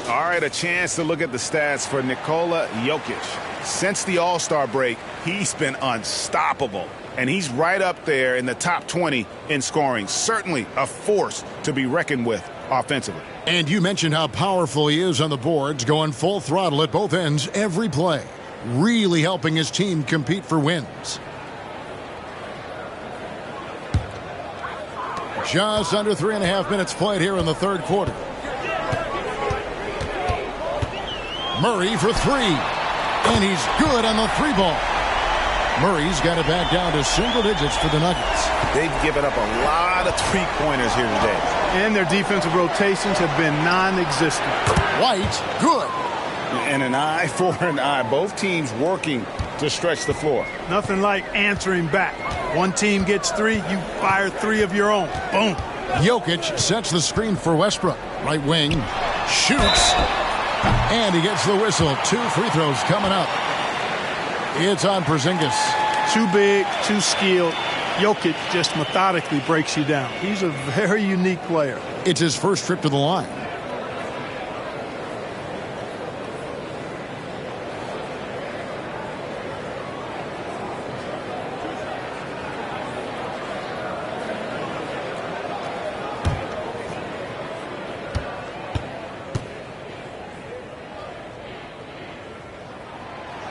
All right, a chance to look at the stats for Nikola Jokic. Since the All-Star break, he's been unstoppable. And he's right up there in the top 20 in scoring. Certainly a force to be reckoned with offensively. And you mentioned how powerful he is on the boards, going full throttle at both ends every play. Really helping his team compete for wins. Just under 3.5 minutes played here in the third quarter. Murray for three. And he's good on the three ball. Murray's got it back down to single digits for the Nuggets. They've given up a lot of three-pointers here today. And their defensive rotations have been non-existent. White, good. And an eye for an eye. Both teams working to stretch the floor. Nothing like answering back. One team gets three, you fire three of your own. Boom. Jokic sets the screen for Westbrook. Right wing, shoots, and he gets the whistle. 2 free throws coming up. It's on Porzingis. Too big, too skilled. Jokic just methodically breaks you down. He's a very unique player. It's his first trip to the line.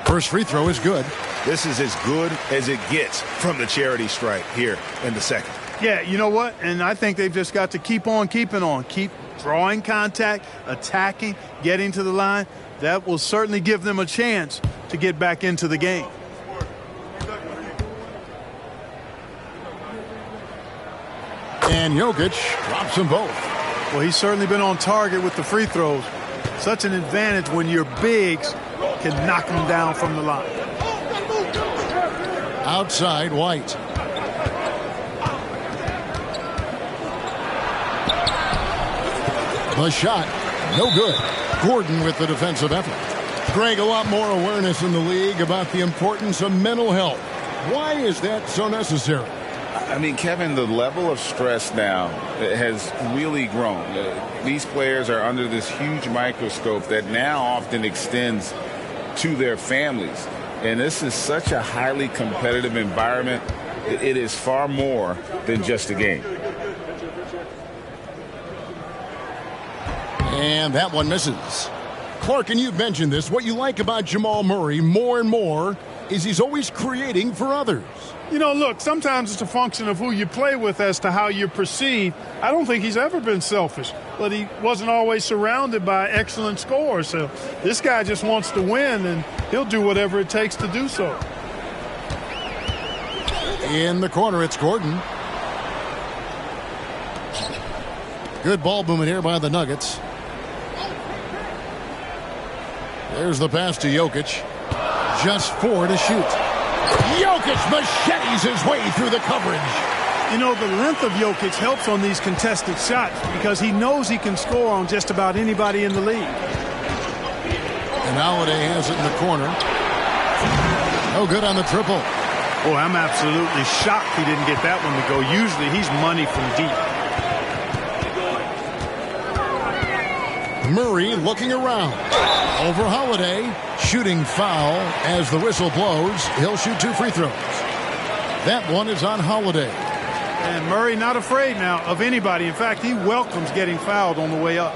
First free throw is good. This is as good as it gets from the charity stripe here in the second. Yeah, you know what? And I think they've just got to keep on keeping on. Keep drawing contact, attacking, getting to the line. That will certainly give them a chance to get back into the game. And Jokic drops them both. Well, he's certainly been on target with the free throws. Such an advantage when your bigs can knock them down from the line. Outside, White. The shot, no good. Gordon with the defensive effort. Greg, a lot more awareness in the league about the importance of mental health. Why is that so necessary? I mean, Kevin, the level of stress now has really grown. These players are under this huge microscope that now often extends to their families. And this is such a highly competitive environment. It is far more than just a game. And that one misses. Clark, and you've mentioned this. What you like about Jamal Murray more and more is he's always creating for others. You know, look, sometimes it's a function of who you play with as to how you're perceived. I don't think he's ever been selfish, but he wasn't always surrounded by excellent scores. So this guy just wants to win, and he'll do whatever it takes to do so. In the corner, it's Gordon. Good ball movement here by the Nuggets. There's the pass to Jokic. Just 4 to shoot. Jokic machetes his way through the coverage. You know, the length of Jokic helps on these contested shots because he knows he can score on just about anybody in the league. And Holiday has it in the corner. No good on the triple. Boy, I'm absolutely shocked he didn't get that one to go. Usually he's money from deep. Murray looking around. Over Holiday. Shooting foul as the whistle blows. He'll shoot 2 free throws. That one is on Holiday. And Murray not afraid now of anybody. In fact, he welcomes getting fouled on the way up.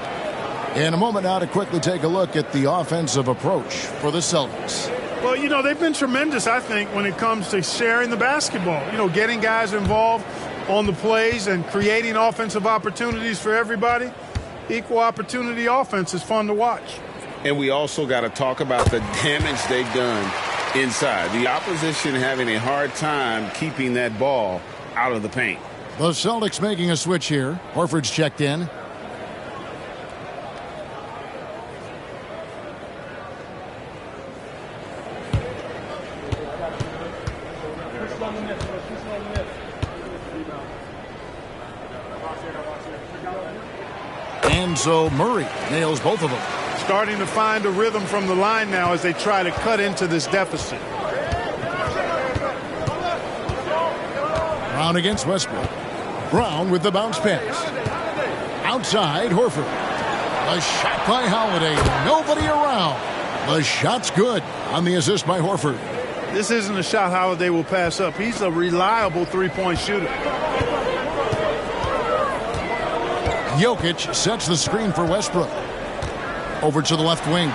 In a moment now to quickly take a look at the offensive approach for the Celtics. Well, you know, they've been tremendous, I think, when it comes to sharing the basketball. You know, getting guys involved on the plays and creating offensive opportunities for everybody. Equal opportunity offense is fun to watch. And we also got to talk about the damage they've done inside. The opposition having a hard time keeping that ball out of the paint. The Celtics making a switch here. Horford's checked in. And so Murray nails both of them. Starting to find a rhythm from the line now as they try to cut into this deficit. Brown against Westbrook. Brown with the bounce pass. Outside, Horford. A shot by Holiday. Nobody around. The shot's good on the assist by Horford. This isn't a shot Holiday will pass up. He's a reliable three-point shooter. Jokic sets the screen for Westbrook. Over to the left wing.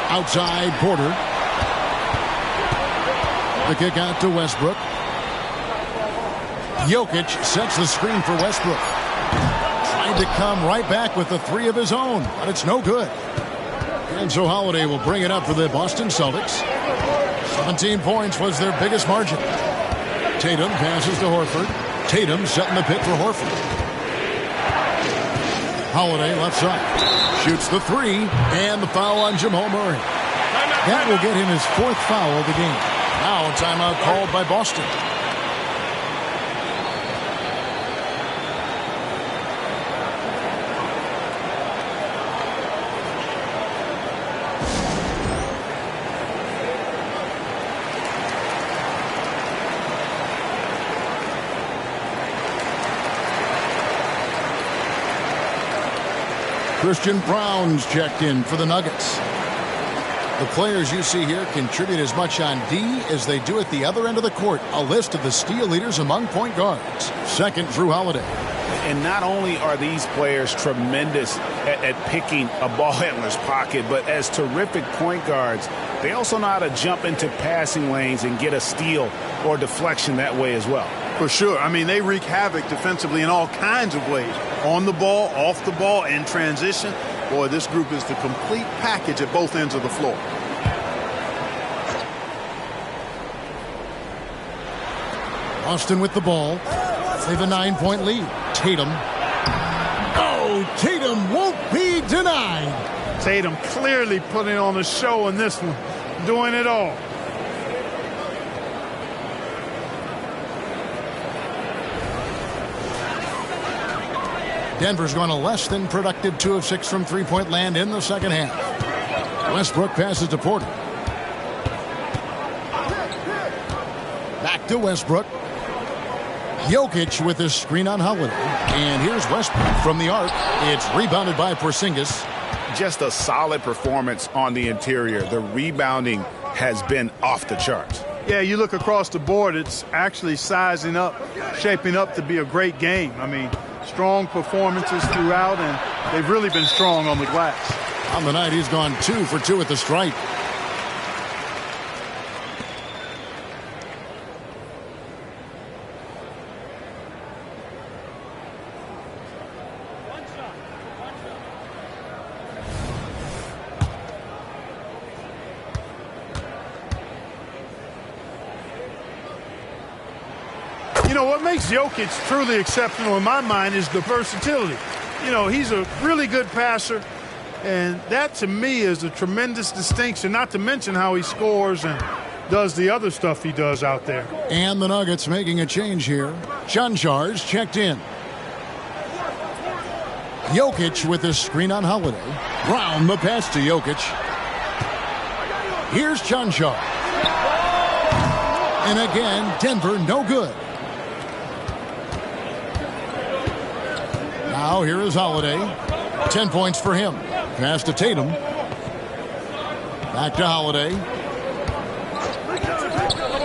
Outside, Porter. The kick out to Westbrook. Jokic sets the screen for Westbrook. Trying to come right back with the 3 of his own, but it's no good. And so Holiday will bring it up for the Boston Celtics. 17 points was their biggest margin. Tatum passes to Horford. Tatum setting the pick for Horford. Holiday left side. Shoots the 3 and the foul on Jamal Murray. That will get him his 4th foul of the game. Now a timeout called by Boston. Christian Brown's checked in for the Nuggets. The players you see here contribute as much on D as they do at the other end of the court. A list of the steal leaders among point guards. Second, Drew Holiday. And not only are these players tremendous at picking a ball handler's pocket, but as terrific point guards, they also know how to jump into passing lanes and get a steal or deflection that way as well. For sure. I mean, they wreak havoc defensively in all kinds of ways. On the ball, off the ball, in transition. Boy, this group is the complete package at both ends of the floor. Boston with the ball. They have a 9-point lead. Tatum. Oh, Tatum won't be denied. Tatum clearly putting on a show in this one. Doing it all. Denver's going a less than productive 2 of 6 from three-point land in the second half. Westbrook passes to Porter. Back to Westbrook. Jokic with his screen on Holiday. And here's Westbrook from the arc. It's rebounded by Porzingis. Just a solid performance on the interior. The rebounding has been off the charts. Yeah, you look across the board, it's actually sizing up, shaping up to be a great game. I mean, strong performances throughout, and they've really been strong on the glass. On the night, he's gone 2 for 2 at the stripe. You know, what makes Jokic truly exceptional in my mind is the versatility. You know, he's a really good passer, and that to me is a tremendous distinction, not to mention how he scores and does the other stuff he does out there. And the Nuggets making a change here. Chanchar's checked in. Jokic with a screen on Holiday. Brown the pass to Jokic. Here's Cancar. And again, Denver no good. Now here is Holiday. 10 points for him. Pass to Tatum. Back to Holiday.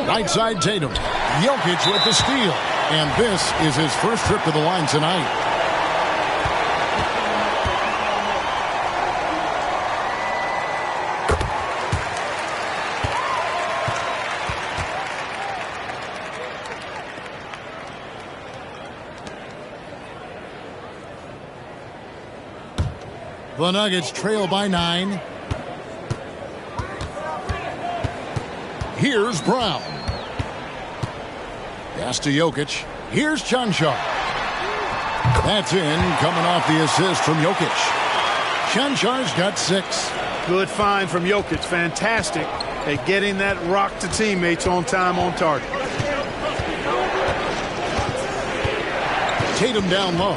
Right side Tatum. Jokic with the steal. And this is his first trip to the line tonight. The Nuggets trail by 9. Here's Brown. Pass to Jokic. Here's Cancar. That's in, coming off the assist from Jokic. Cancar's got 6. Good find from Jokic. Fantastic at getting that rock to teammates on time, on target. Tatum down low.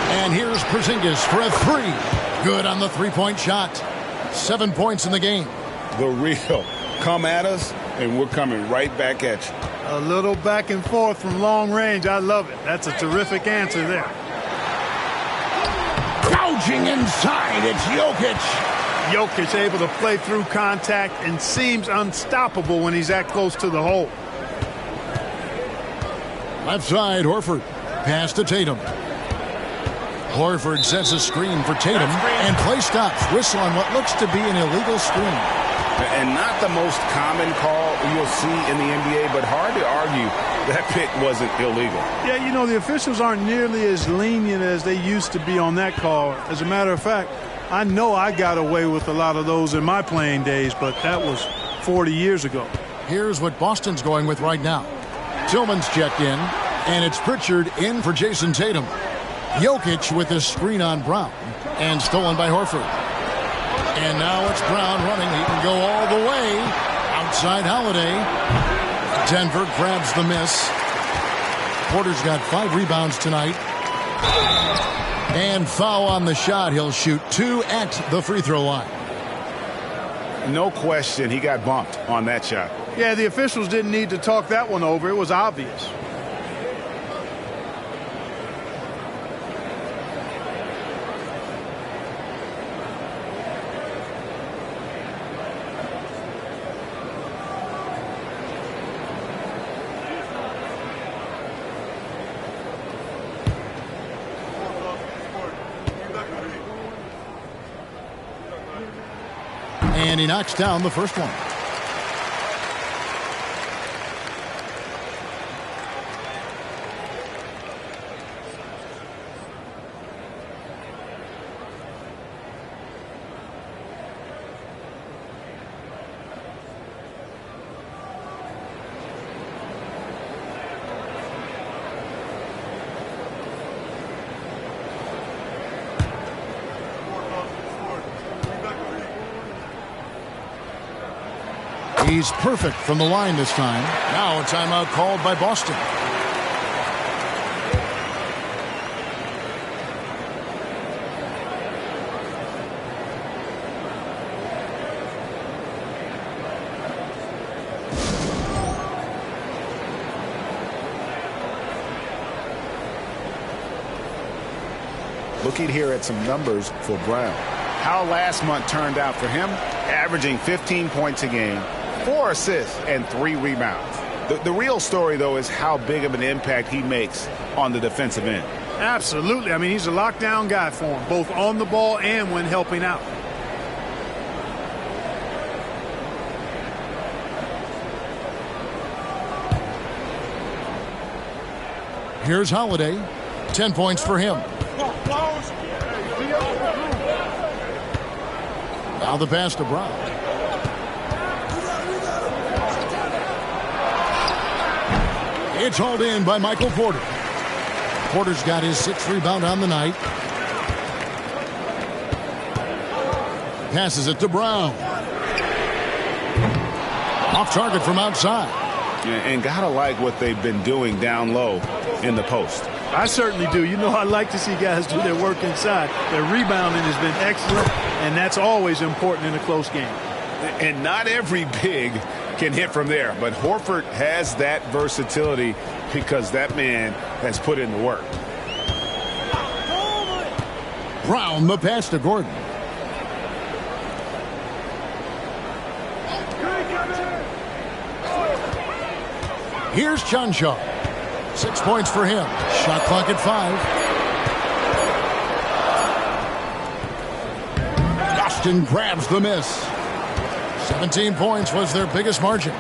And here's Porzingis for a 3. Good on the three-point shot. 7 points in the game. The real. Come at us, and we're coming right back at you. A little back and forth from long range. I love it. That's a terrific answer there. Gouging inside. It's Jokic. Jokic able to play through contact and seems unstoppable when he's that close to the hole. Left side, Horford. Pass to Tatum. Horford sets a screen for Tatum, and play stops. Whistle on what looks to be an illegal screen. And not the most common call you'll see in the NBA, but hard to argue that pick wasn't illegal. Yeah, you know, the officials aren't nearly as lenient as they used to be on that call. As a matter of fact, I know I got away with a lot of those in my playing days, but that was 40 years ago. Here's what Boston's going with right now. Tillman's checked in, and it's Pritchard in for Jason Tatum. Jokic with a screen on Brown, and stolen by Horford. And now it's Brown running. He can go all the way. Outside Holiday. Denver grabs the miss. Porter's got 5 rebounds tonight. And foul on the shot. He'll shoot 2 at the free throw line. No question, he got bumped on that shot. Yeah, the officials didn't need to talk that one over. It was obvious. And he knocks down the first one. He's perfect from the line this time. Now a timeout called by Boston. Looking here at some numbers for Brown. How last month turned out for him, averaging 15 points a game, 4 assists, and 3 rebounds. The real story, though, is how big of an impact he makes on the defensive end. Absolutely. I mean, he's a lockdown guy for him, both on the ball and when helping out. Here's Holiday. 10 points for him. Now the pass to Brown. It's hauled in by Michael Porter. Porter's got his 6th rebound on the night. Passes it to Brown. Off target from outside. And gotta like what they've been doing down low in the post. I certainly do. You know, I like to see guys do their work inside. Their rebounding has been excellent, and that's always important in a close game. And not every big can hit from there, but Horford has that versatility because that man has put in the work. Brown, the pass to Gordon. Here's Chunshaw. 6 points for him. Shot clock at 5. Boston grabs the miss. 17 points was their biggest margin.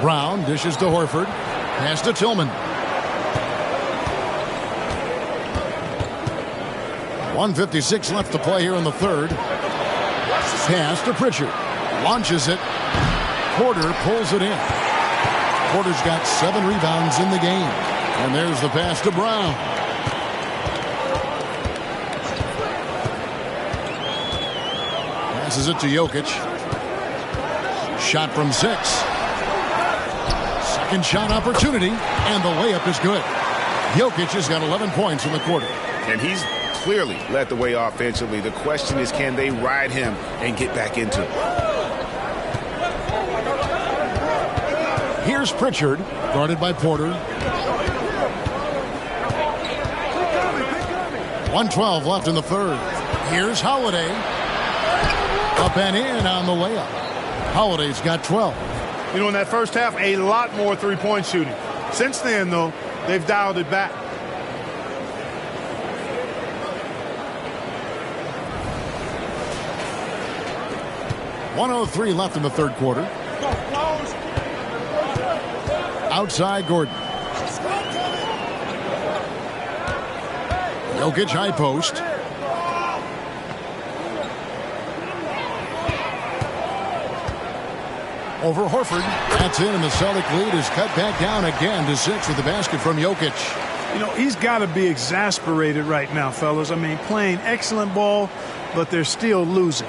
Brown dishes to Horford. Pass to Tillman. 1:56 left to play here in the third. Pass to Pritchard. Launches it. Porter pulls it in. Porter's got 7 rebounds in the game. And there's the pass to Brown. Passes it to Jokic. Shot from 6. Second shot opportunity. And the layup is good. Jokic has got 11 points in the quarter. And he's clearly led the way offensively. The question is, can they ride him and get back into it? Here's Pritchard, guarded by Porter. 1:12 left in the third. Here's Holiday. Up and in on the layup. Holiday's got 12. You know, in that first half, a lot more three-point shooting. Since then, though, they've dialed it back. .103 left in the third quarter. Outside Gordon. Jokic high post. Over Horford. That's in, and the Celtic lead is cut back down again to 6 with the basket from Jokic. You know, he's got to be exasperated right now, fellas. I mean, playing excellent ball, but they're still losing.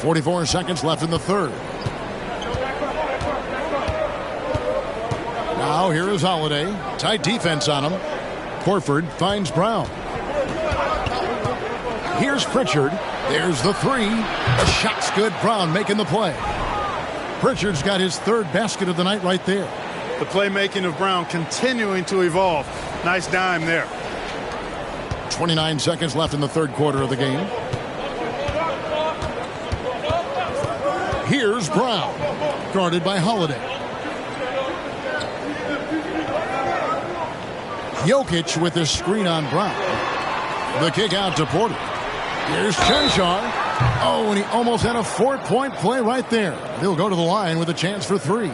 .44 seconds left in the third. Now here is Holiday. Tight defense on him. Horford finds Brown. Here's Pritchard. There's the 3. The shot's good. Brown making the play. Pritchard's got his 3rd basket of the night right there. The playmaking of Brown continuing to evolve. Nice dime there. 29 seconds left in the third quarter of the game. Here's Brown, guarded by Holiday. Jokic with his screen on Brown. The kick out to Porter. Here's Chunshaw. Oh, and he almost had a 4-point play right there. He'll go to the line with a chance for 3.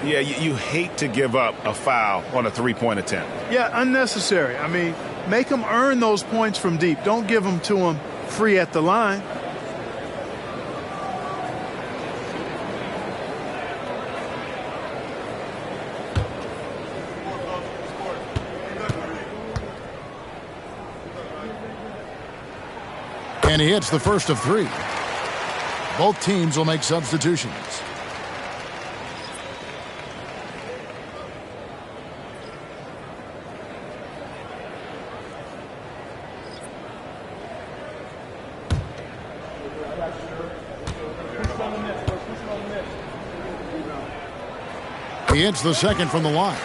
Yeah, you hate to give up a foul on a 3-point attempt. Yeah, unnecessary. I mean, make them earn those points from deep. Don't give them to them free at the line. And he hits the first of 3. Both teams will make substitutions. He hits the second from the line.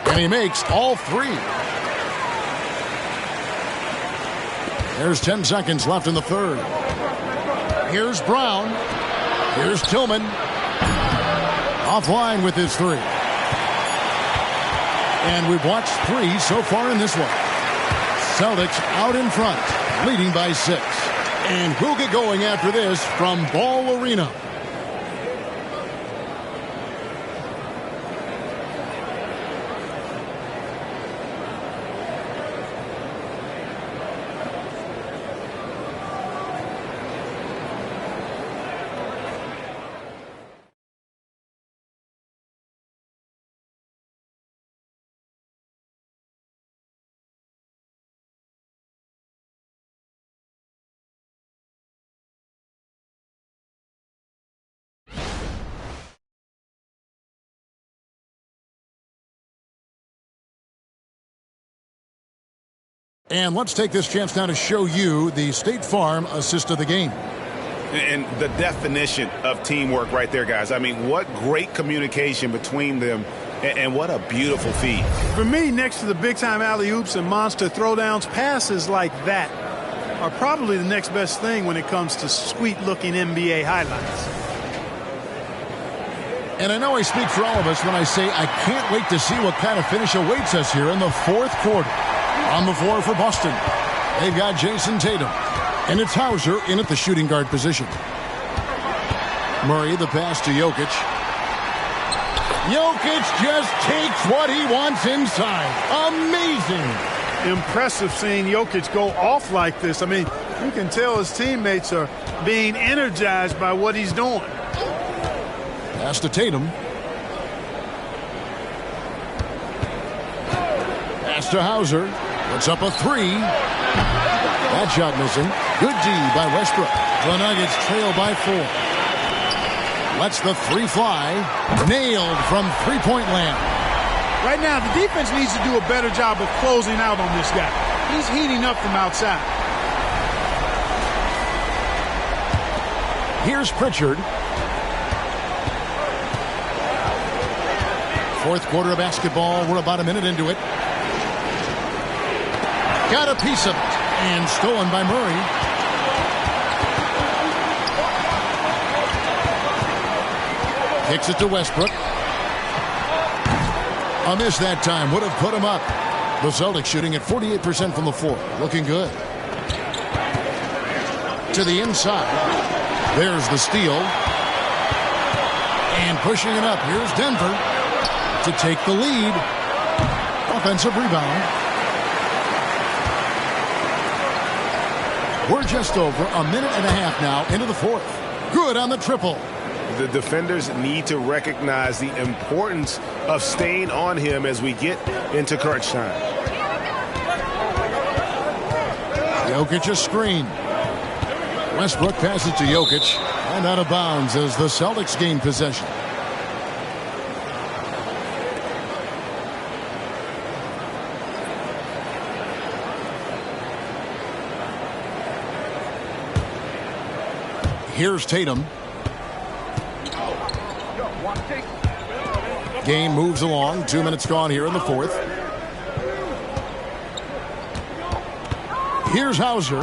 And he makes all 3. There's 10 seconds left in the third. Here's Brown. Here's Tillman. Offline with his 3. And we've watched 3 so far in this one. Celtics out in front, leading by 6. And we'll get going after this from Ball Arena. And let's take this chance now to show you the State Farm assist of the game. And the definition of teamwork right there, guys. I mean, what great communication between them, and what a beautiful feed. For me, next to the big-time alley-oops and monster throwdowns, passes like that are probably the next best thing when it comes to sweet-looking NBA highlights. And I know I speak for all of us when I say I can't wait to see what kind of finish awaits us here in the 4th quarter. On the floor for Boston, they've got Jason Tatum. And it's Hauser in at the shooting guard position. Murray, the pass to Jokic. Jokic just takes what he wants inside. Amazing. Impressive seeing Jokic go off like this. I mean, you can tell his teammates are being energized by what he's doing. Pass to Tatum. Pass to Hauser. Puts up a 3. That shot missing. Good D by Westbrook. The Nuggets trail by 4. Lets the 3 fly. Nailed from three-point land. Right now, the defense needs to do a better job of closing out on this guy. He's heating up from outside. Here's Pritchard. 4th quarter of basketball. We're about a minute into it. Got a piece of it. And stolen by Murray. Kicks it to Westbrook. A miss that time. Would have put him up. The Celtics shooting at 48% from the floor. Looking good. To the inside. There's the steal. And pushing it up. Here's Denver to take the lead. Offensive rebound. We're just over a minute and a half now into the 4th. Good on the triple. The defenders need to recognize the importance of staying on him as we get into crunch time. Jokic a screen. Westbrook passes to Jokic and out of bounds as the Celtics gain possession. Here's Tatum. Game moves along. 2 minutes gone here in the 4th. Here's Hauser.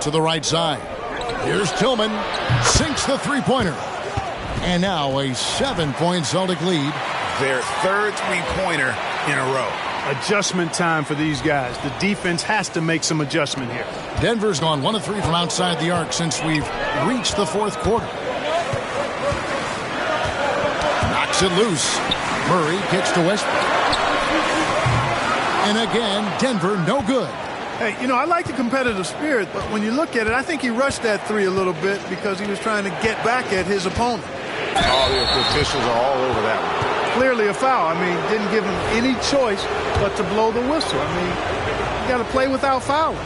To the right side. Here's Tillman. Sinks the three-pointer. And now a 7-point Celtic lead. Their 3rd three-pointer in a row. Adjustment time for these guys. The defense has to make some adjustment here. Denver's gone 1 of 3 from outside the arc since we've reached the 4th quarter. Knocks it loose. Murray kicks to Westbrook. And again, Denver no good. Hey, you know, I like the competitive spirit, but when you look at it, I think he rushed that 3 a little bit because he was trying to get back at his opponent. All the officials are all over that one. Clearly a foul. I mean, didn't give him any choice but to blow the whistle. I mean, you got to play without fouling.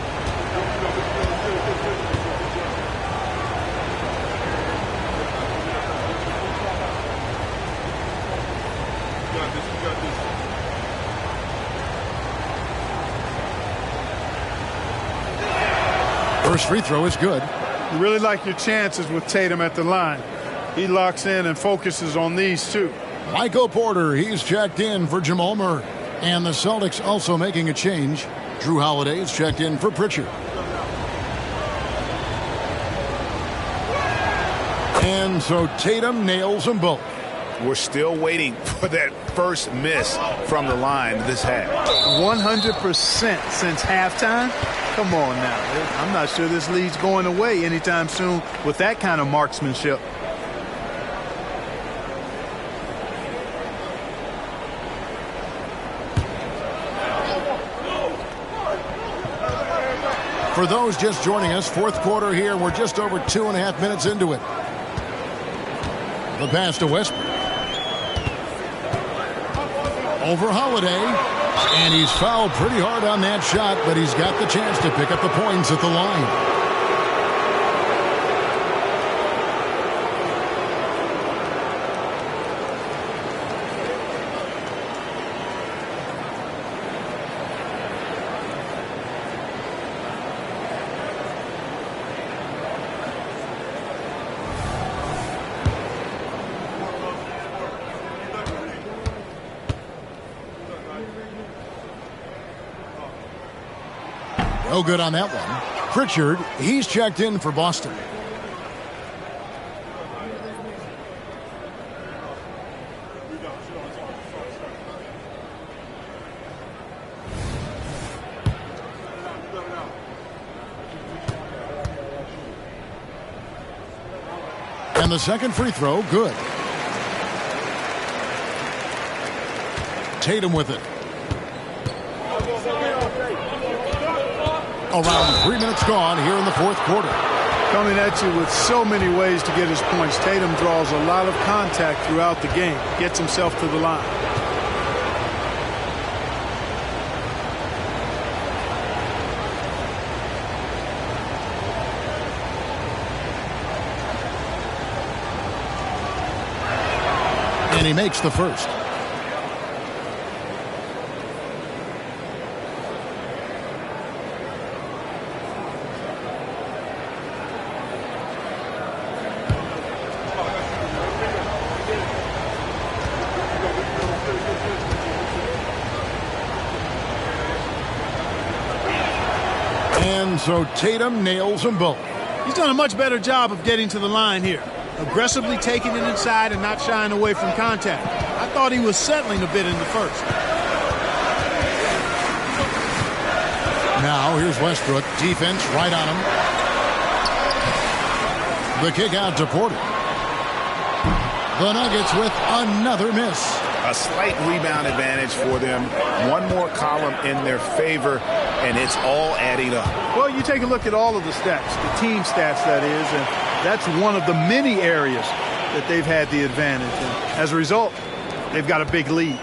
First free throw is good. You really like your chances with Tatum at the line. He locks in and focuses on these two. Michael Porter, he's checked in for Jamal Murray. And the Celtics also making a change. Drew Holiday is checked in for Pritchard. And so Tatum nails them both. We're still waiting for that first miss from the line this half. 100% since halftime? Come on now. I'm not sure this lead's going away anytime soon with that kind of marksmanship. For those just joining us, fourth quarter here. We're just over 2.5 minutes into it. The pass to Westbrook. Over Holiday. And he's fouled pretty hard on that shot, but he's got the chance to pick up the points at the line. No good on that one. Pritchard, he's checked in for Boston. And the second free throw, good. Tatum with it. Around 3 minutes gone here in the fourth quarter. Coming at you with so many ways to get his points. Tatum draws a lot of contact throughout the game. Gets himself to the line. And he makes the first. So Tatum nails them both. He's done a much better job of getting to the line here. Aggressively taking it inside and not shying away from contact. I thought he was settling a bit in the first. Now here's Westbrook. Defense right on him. The kick out to Porter. The Nuggets with another miss. A slight rebound advantage for them. One more column in their favor, and it's all adding up. Well, you take a look at all of the stats, the team stats, that is, and that's one of the many areas that they've had the advantage. And as a result, they've got a big lead.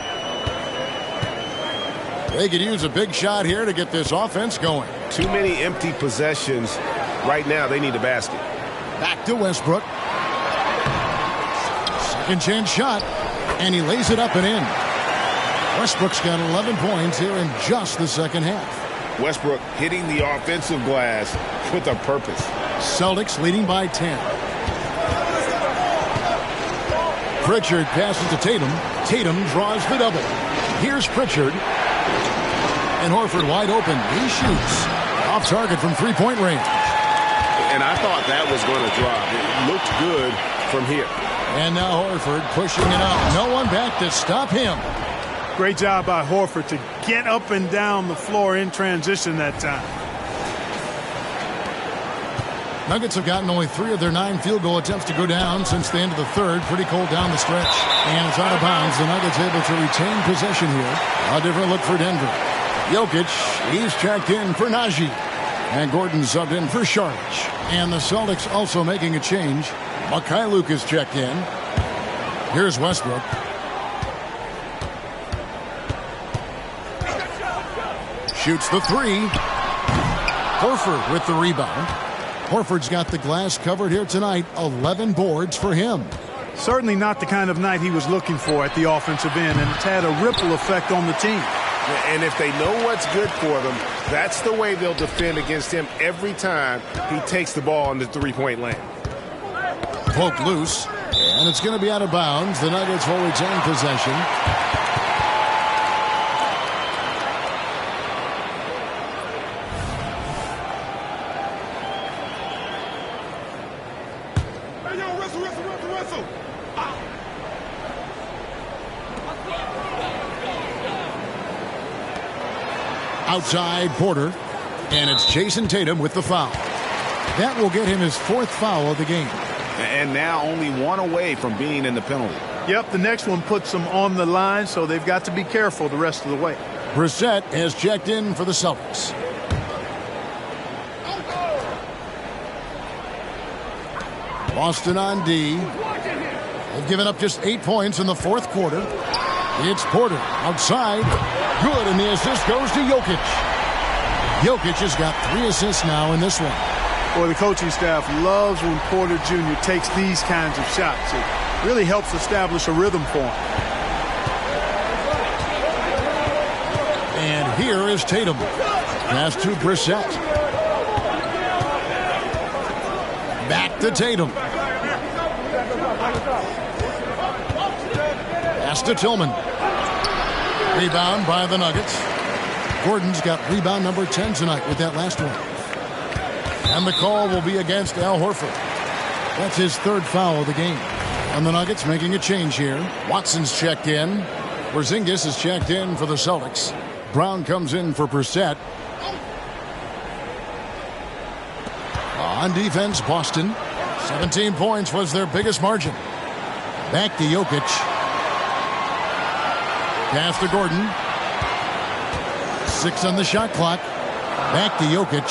They could use a big shot here to get this offense going. Too many empty possessions. Right now, they need a basket. Back to Westbrook. Second chance shot. And he lays it up and in. Westbrook's got 11 points here in just the second half. Westbrook hitting the offensive glass with a purpose. Celtics leading by 10. Pritchard passes to Tatum. Tatum draws the double. Here's Pritchard. And Horford wide open. He shoots. Off target from three-point range. And I thought that was going to drop. It looked good from here. And now Horford pushing it up. No one back to stop him. Great job by Horford to get up and down the floor in transition that time. Nuggets have gotten only 3 of their 9 field goal attempts to go down since the end of the third. Pretty cold down the stretch. And it's out of bounds. The Nuggets able to retain possession here. A different look for Denver. Jokic, he's checked in for Najee. And Gordon subbed in for Saric. And the Celtics also making a change. Mikhailuk is checked in. Here's Westbrook. Shoots the three. Horford with the rebound. Horford's got the glass covered here tonight. 11 boards for him. Certainly not the kind of night he was looking for at the offensive end, and it's had a ripple effect on the team. And if they know what's good for them, that's the way they'll defend against him every time he takes the ball in the three-point lane. Poked loose, and it's going to be out of bounds. The Nuggets will retain possession. Outside Porter. And it's Jason Tatum with the foul. That will get him his 4th foul of the game. And now only one away from being in the penalty. Yep, the next one puts them on the line, so they've got to be careful the rest of the way. Brissett has checked in for the Celtics. Boston on D. They've given up just 8 points in the 4th quarter. It's Porter outside. Good, and the assist goes to Jokic. Jokic has got 3 assists now in this one. Boy, the coaching staff loves when Porter Jr. takes these kinds of shots. It really helps establish a rhythm for him. And here is Tatum. Pass to Brissett. Back to Tatum. Pass to Tillman. Rebound by the Nuggets. Gordon's got rebound number 10 tonight with that last one. And the call will be against Al Horford. That's his 3rd foul of the game. And the Nuggets making a change here. Watson's checked in. Porzingis is checked in for the Celtics. Brown comes in for Brissett. On defense, Boston. 17 points was their biggest margin. Back to Jokic. Pass to Gordon. 6 on the shot clock. Back to Jokic.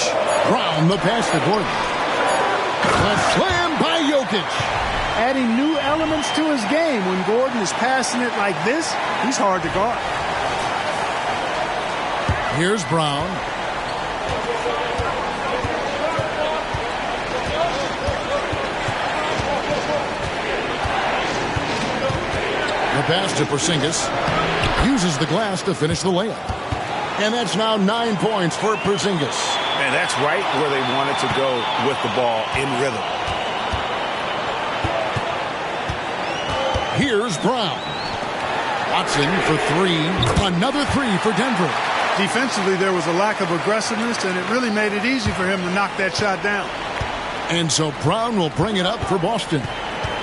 Brown the pass to Gordon. A slam by Jokic. Adding new elements to his game. When Gordon is passing it like this, he's hard to guard. Here's Brown. The pass to Porzingis. Uses the glass to finish the layup. And that's now 9 points for Porzingis. And that's right where they wanted to go with the ball, in rhythm. Here's Brown. Watson for 3. Another 3 for Denver. Defensively, there was a lack of aggressiveness, and it really made it easy for him to knock that shot down. And so Brown will bring it up for Boston.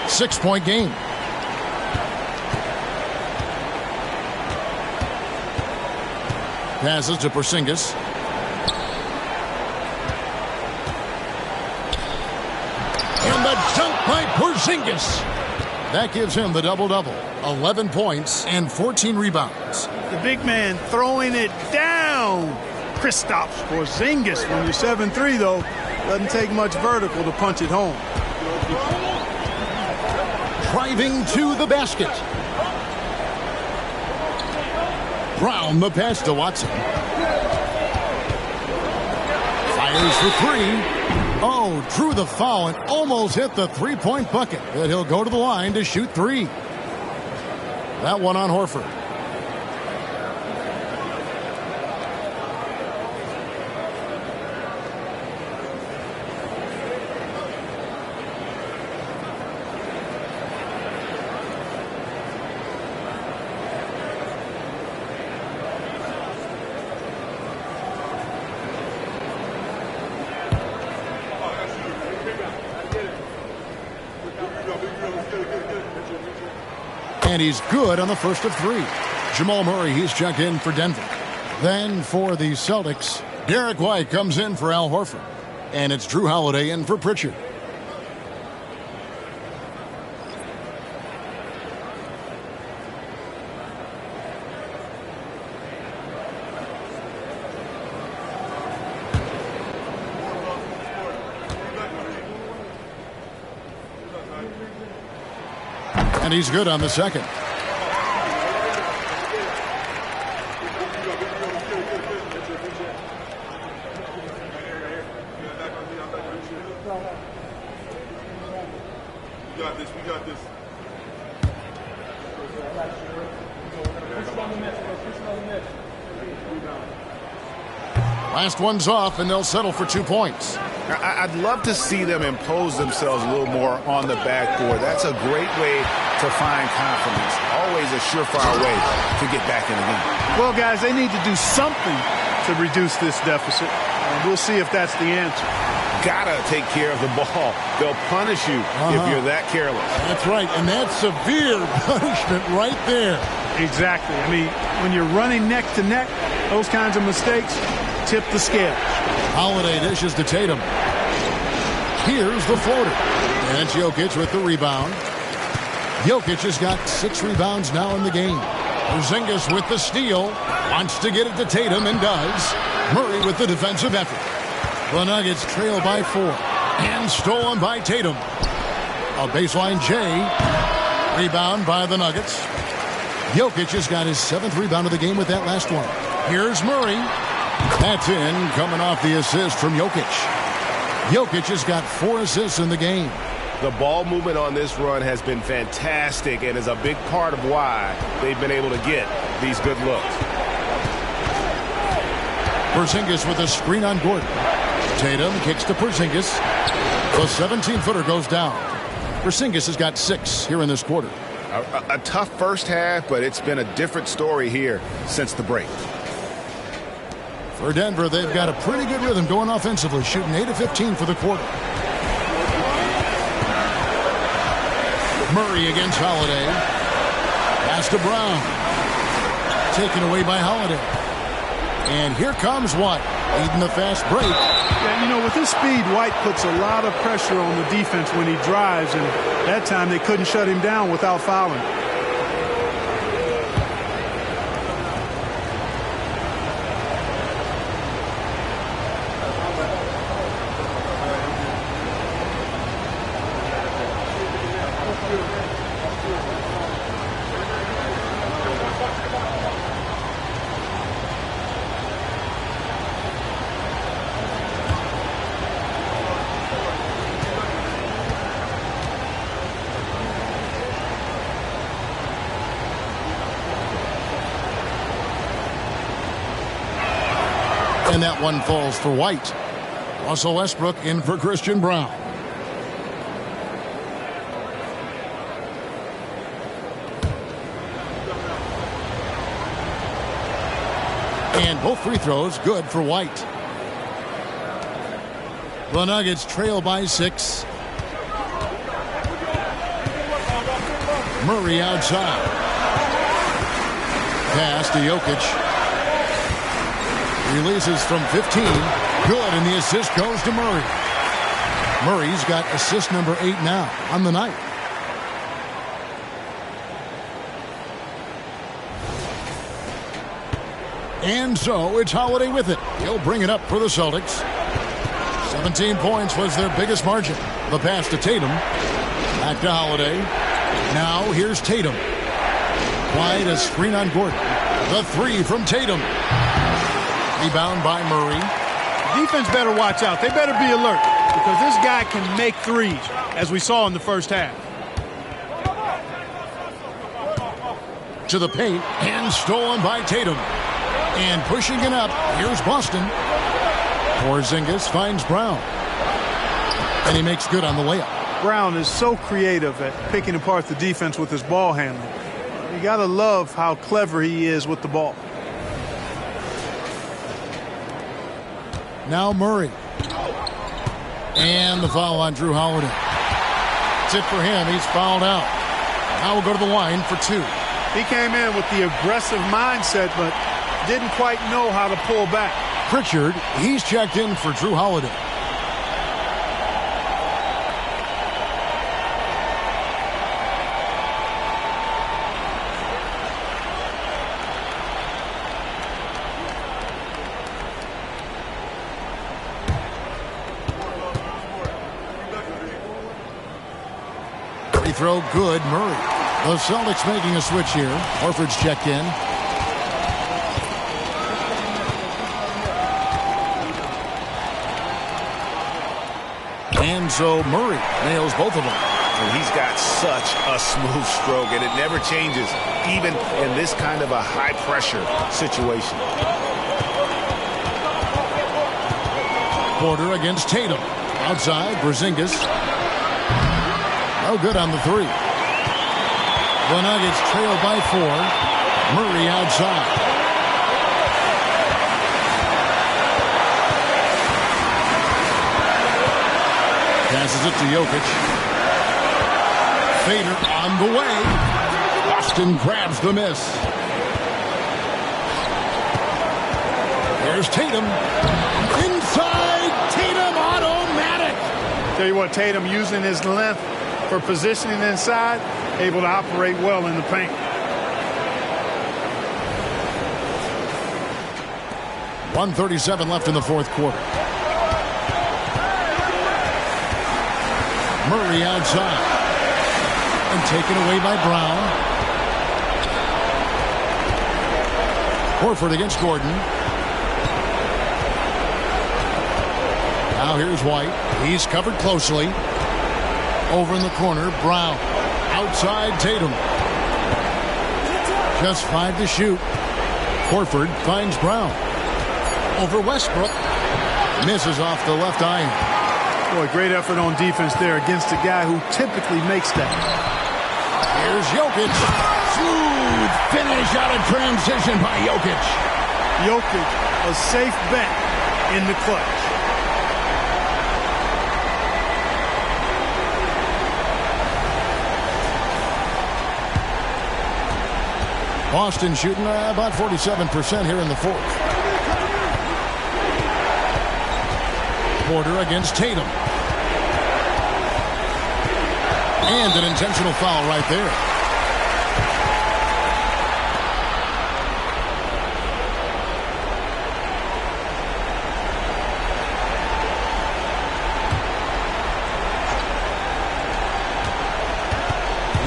6-point game. Passes to Porzingis. And the dunk by Porzingis. That gives him the double-double. 11 points and 14 rebounds. The big man throwing it down. Kristaps Porzingis. When you're 7'3", though, doesn't take much vertical to punch it home. Driving to the basket. Brown the pass to Watson. Fires for 3. Oh, drew the foul and almost hit the 3-point bucket. But he'll go to the line to shoot 3. That one on Horford. And he's good on the first of 3. Jamal Murray, he's checked in for Denver. Then for the Celtics, Derek White comes in for Al Horford. And it's Drew Holiday in for Pritchard. And he's good on the second. We got this. Last one's off, and they'll settle for 2 points. I'd love to see them impose themselves a little more on the backboard. That's a great way to find confidence. Always a surefire way to get back in the game. Well, guys, they need to do something to reduce this deficit. And we'll see if that's the answer. Gotta take care of the ball. They'll punish you if you're that careless. That's right, and that's severe punishment right there. Exactly. I mean, when you're running neck to neck, those kinds of mistakes tip the scale. Holiday dishes to Tatum. Here's the floater. And it's Jokic with the rebound. Jokic has got 6 rebounds now in the game. Porzingis with the steal. Wants to get it to Tatum and does. Murray with the defensive effort. The Nuggets trail by 4. And stolen by Tatum. A baseline J. Rebound by the Nuggets. Jokic has got his 7th rebound of the game with that last one. Here's Murray. That's in, coming off the assist from Jokic. Jokic has got 4 assists in the game. The ball movement on this run has been fantastic and is a big part of why they've been able to get these good looks. Porzingis with a screen on Gordon. Tatum kicks to Porzingis. The 17-footer goes down. Porzingis has got 6 here in this quarter. A tough first half, but it's been a different story here since the break. For Denver, they've got a pretty good rhythm going offensively, shooting 8 of 15 for the quarter. Murray against Holiday. Pass to Brown. Taken away by Holiday. And here comes White, leading the fast break. Yeah, you know, with his speed, White puts a lot of pressure on the defense when he drives, and that time they couldn't shut him down without fouling. And that one falls for White. Russell Westbrook in for Christian Brown. And both free throws good for White. The Nuggets trail by 6. Murray outside. Pass to Jokic. Releases from 15. Good, and the assist goes to Murray. Murray's got assist number 8 now on the night. And so it's Holiday with it. He'll bring it up for the Celtics. 17 points was their biggest margin. The pass to Tatum. Back to Holiday. Now here's Tatum. Wide, a screen on Gordon. The 3 from Tatum. Rebound by Murray. Defense better watch out. They better be alert because this guy can make threes, as we saw in the first half. To the paint, and stolen by Tatum. And pushing it up, here's Boston. Porzingis finds Brown. And he makes good on the layup. Brown is so creative at picking apart the defense with his ball handling. You got to love how clever he is with the ball. Now Murray. And the foul on Drew Holiday. That's it for him. He's fouled out. Now we'll go to the line for 2. He came in with the aggressive mindset, but didn't quite know how to pull back. Pritchard, he's checked in for Drew Holiday. Free throw good, Murray. The Celtics making a switch here. Horford's checked in. And so Murray nails both of them. And he's got such a smooth stroke, and it never changes, even in this kind of a high-pressure situation. Porter against Tatum. Outside, Porzingis. No good on the 3. The Nuggets trail by 4. Murray outside. Passes it to Jokic. Fader on the way. Boston grabs the miss. There's Tatum. Inside, Tatum, automatic. Tell you what, Tatum using his length for positioning inside, able to operate well in the paint. .137 left in the fourth quarter. Murray outside. And taken away by Brown. Horford against Gordon. Now here's White. He's covered closely. Over in the corner, Brown. Outside, Tatum. Just 5 to shoot. Horford finds Brown. Over Westbrook. Misses off the left iron. Boy, great effort on defense there against a guy who typically makes that. Here's Jokic. Smooth finish out of transition by Jokic. Jokic, a safe bet in the clutch. Boston shooting about 47% here in the fourth. Porter against Tatum. And an intentional foul right there.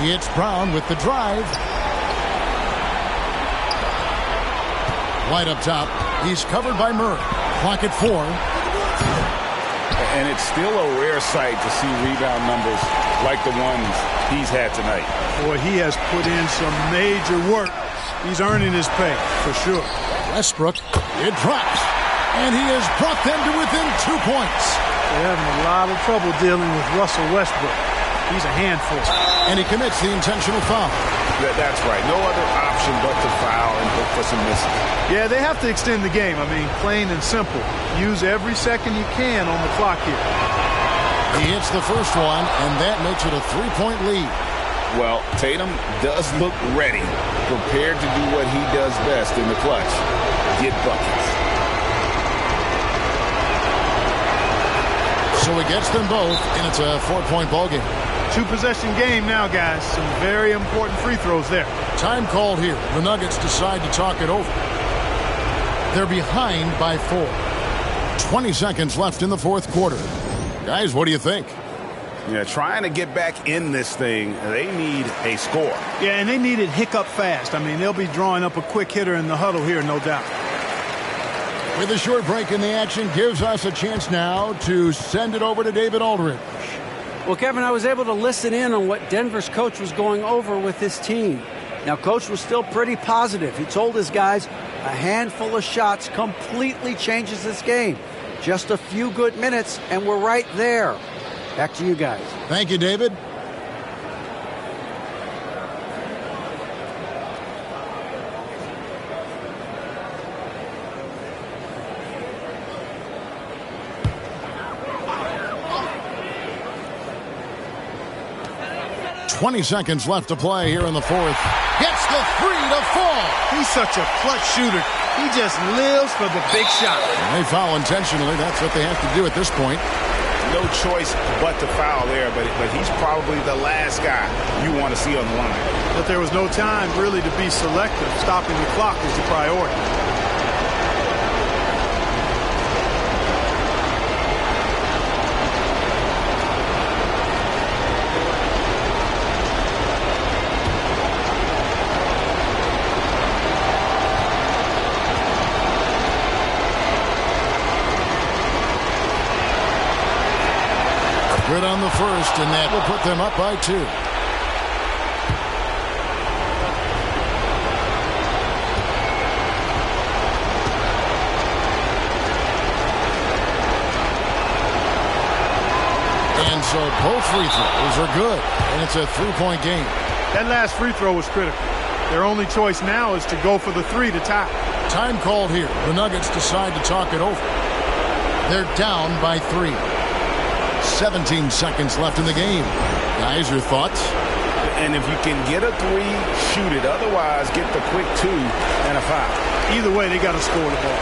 It's Brown with the drive. White up top. He's covered by Murray. Clock at 4. And it's still a rare sight to see rebound numbers like the ones he's had tonight. Boy, he has put in some major work. He's earning his pay, for sure. Westbrook, it drops. And he has brought them to within 2 points. They're having a lot of trouble dealing with Russell Westbrook. He's a handful. And he commits the intentional foul. That's right. No other option but to foul and hope for some misses. Yeah, they have to extend the game. I mean, plain and simple. Use every second you can on the clock here. He hits the first one, and that makes it a 3-point lead. Well, Tatum does look ready, prepared to do what he does best in the clutch, get buckets. So he gets them both, and it's a 4-point ball game. 2-possession game now, guys. Some very important free throws there. Time called here. The Nuggets decide to talk it over. They're behind by 4. 20 seconds left in the fourth quarter. Guys, what do you think? Yeah, trying to get back in this thing, they need a score. Yeah, and they need it hiccup fast. I mean, they'll be drawing up a quick hitter in the huddle here, no doubt. With a short break in the action, gives us a chance now to send it over to David Aldridge. Well, Kevin, I was able to listen in on what Denver's coach was going over with his team. Now, coach was still pretty positive. He told his guys a handful of shots completely changes this game. Just a few good minutes, and we're right there. Back to you guys. Thank you, David. .20 seconds left to play here in the fourth. Gets the 3 to fall. He's such a clutch shooter. He just lives for the big shot. And they foul intentionally. That's what they have to do at this point. No choice but to foul there, but he's probably the last guy you want to see on the line. But there was no time really to be selective. Stopping the clock is the priority. Good on the first, and that will put them up by 2. And so both free throws are good, and it's a 3-point game. That last free throw was critical. Their only choice now is to go for the 3 to tie. Time called here. The Nuggets decide to talk it over. They're down by 3. 17 seconds left in the game. Guys, your thoughts? And if you can get a 3, shoot it. Otherwise, get the quick 2 and a foul. Either way, they got to score the ball.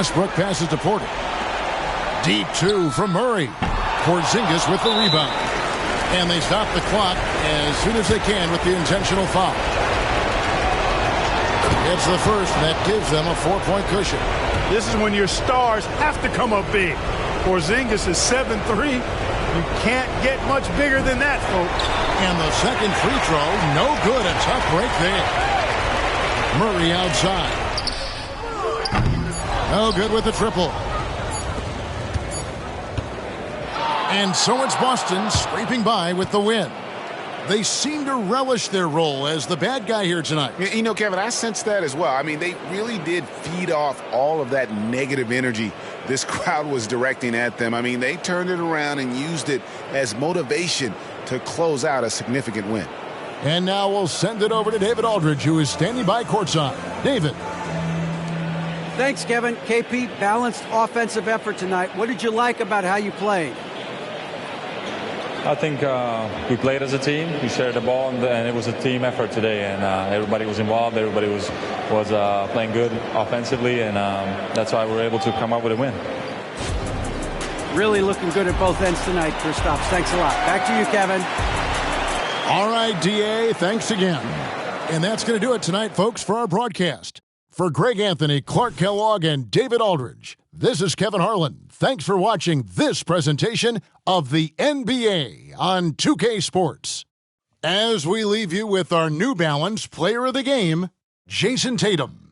Westbrook passes to Porter. Deep two from Murray. Porzingis with the rebound. And they stop the clock as soon as they can with the intentional foul. It's the first, and that gives them a 4-point cushion. This is when your stars have to come up big. Porzingis is 7'3". You can't get much bigger than that, folks. And the second free throw, no good. A tough break there. Murray outside. No good with the triple. And so it's Boston scraping by with the win. They seem to relish their role as the bad guy here tonight. You know, Kevin, I sense that as well. I mean, they really did feed off all of that negative energy this crowd was directing at them. I mean, they turned it around and used it as motivation to close out a significant win. And now we'll send it over to David Aldridge, who is standing by courtside. David. Thanks, Kevin. KP, balanced offensive effort tonight. What did you like about how you played? I think we played as a team. We shared the ball, and it was a team effort today. And everybody was involved. Everybody was playing good offensively, and that's why we were able to come up with a win. Really looking good at both ends tonight, Kristaps. Thanks a lot. Back to you, Kevin. All right, D.A., thanks again. And that's going to do it tonight, folks, for our broadcast. For Greg Anthony, Clark Kellogg, and David Aldridge, this is Kevin Harlan. Thanks for watching this presentation of the NBA on 2K Sports. As we leave you with our New Balance Player of the Game, Jason Tatum.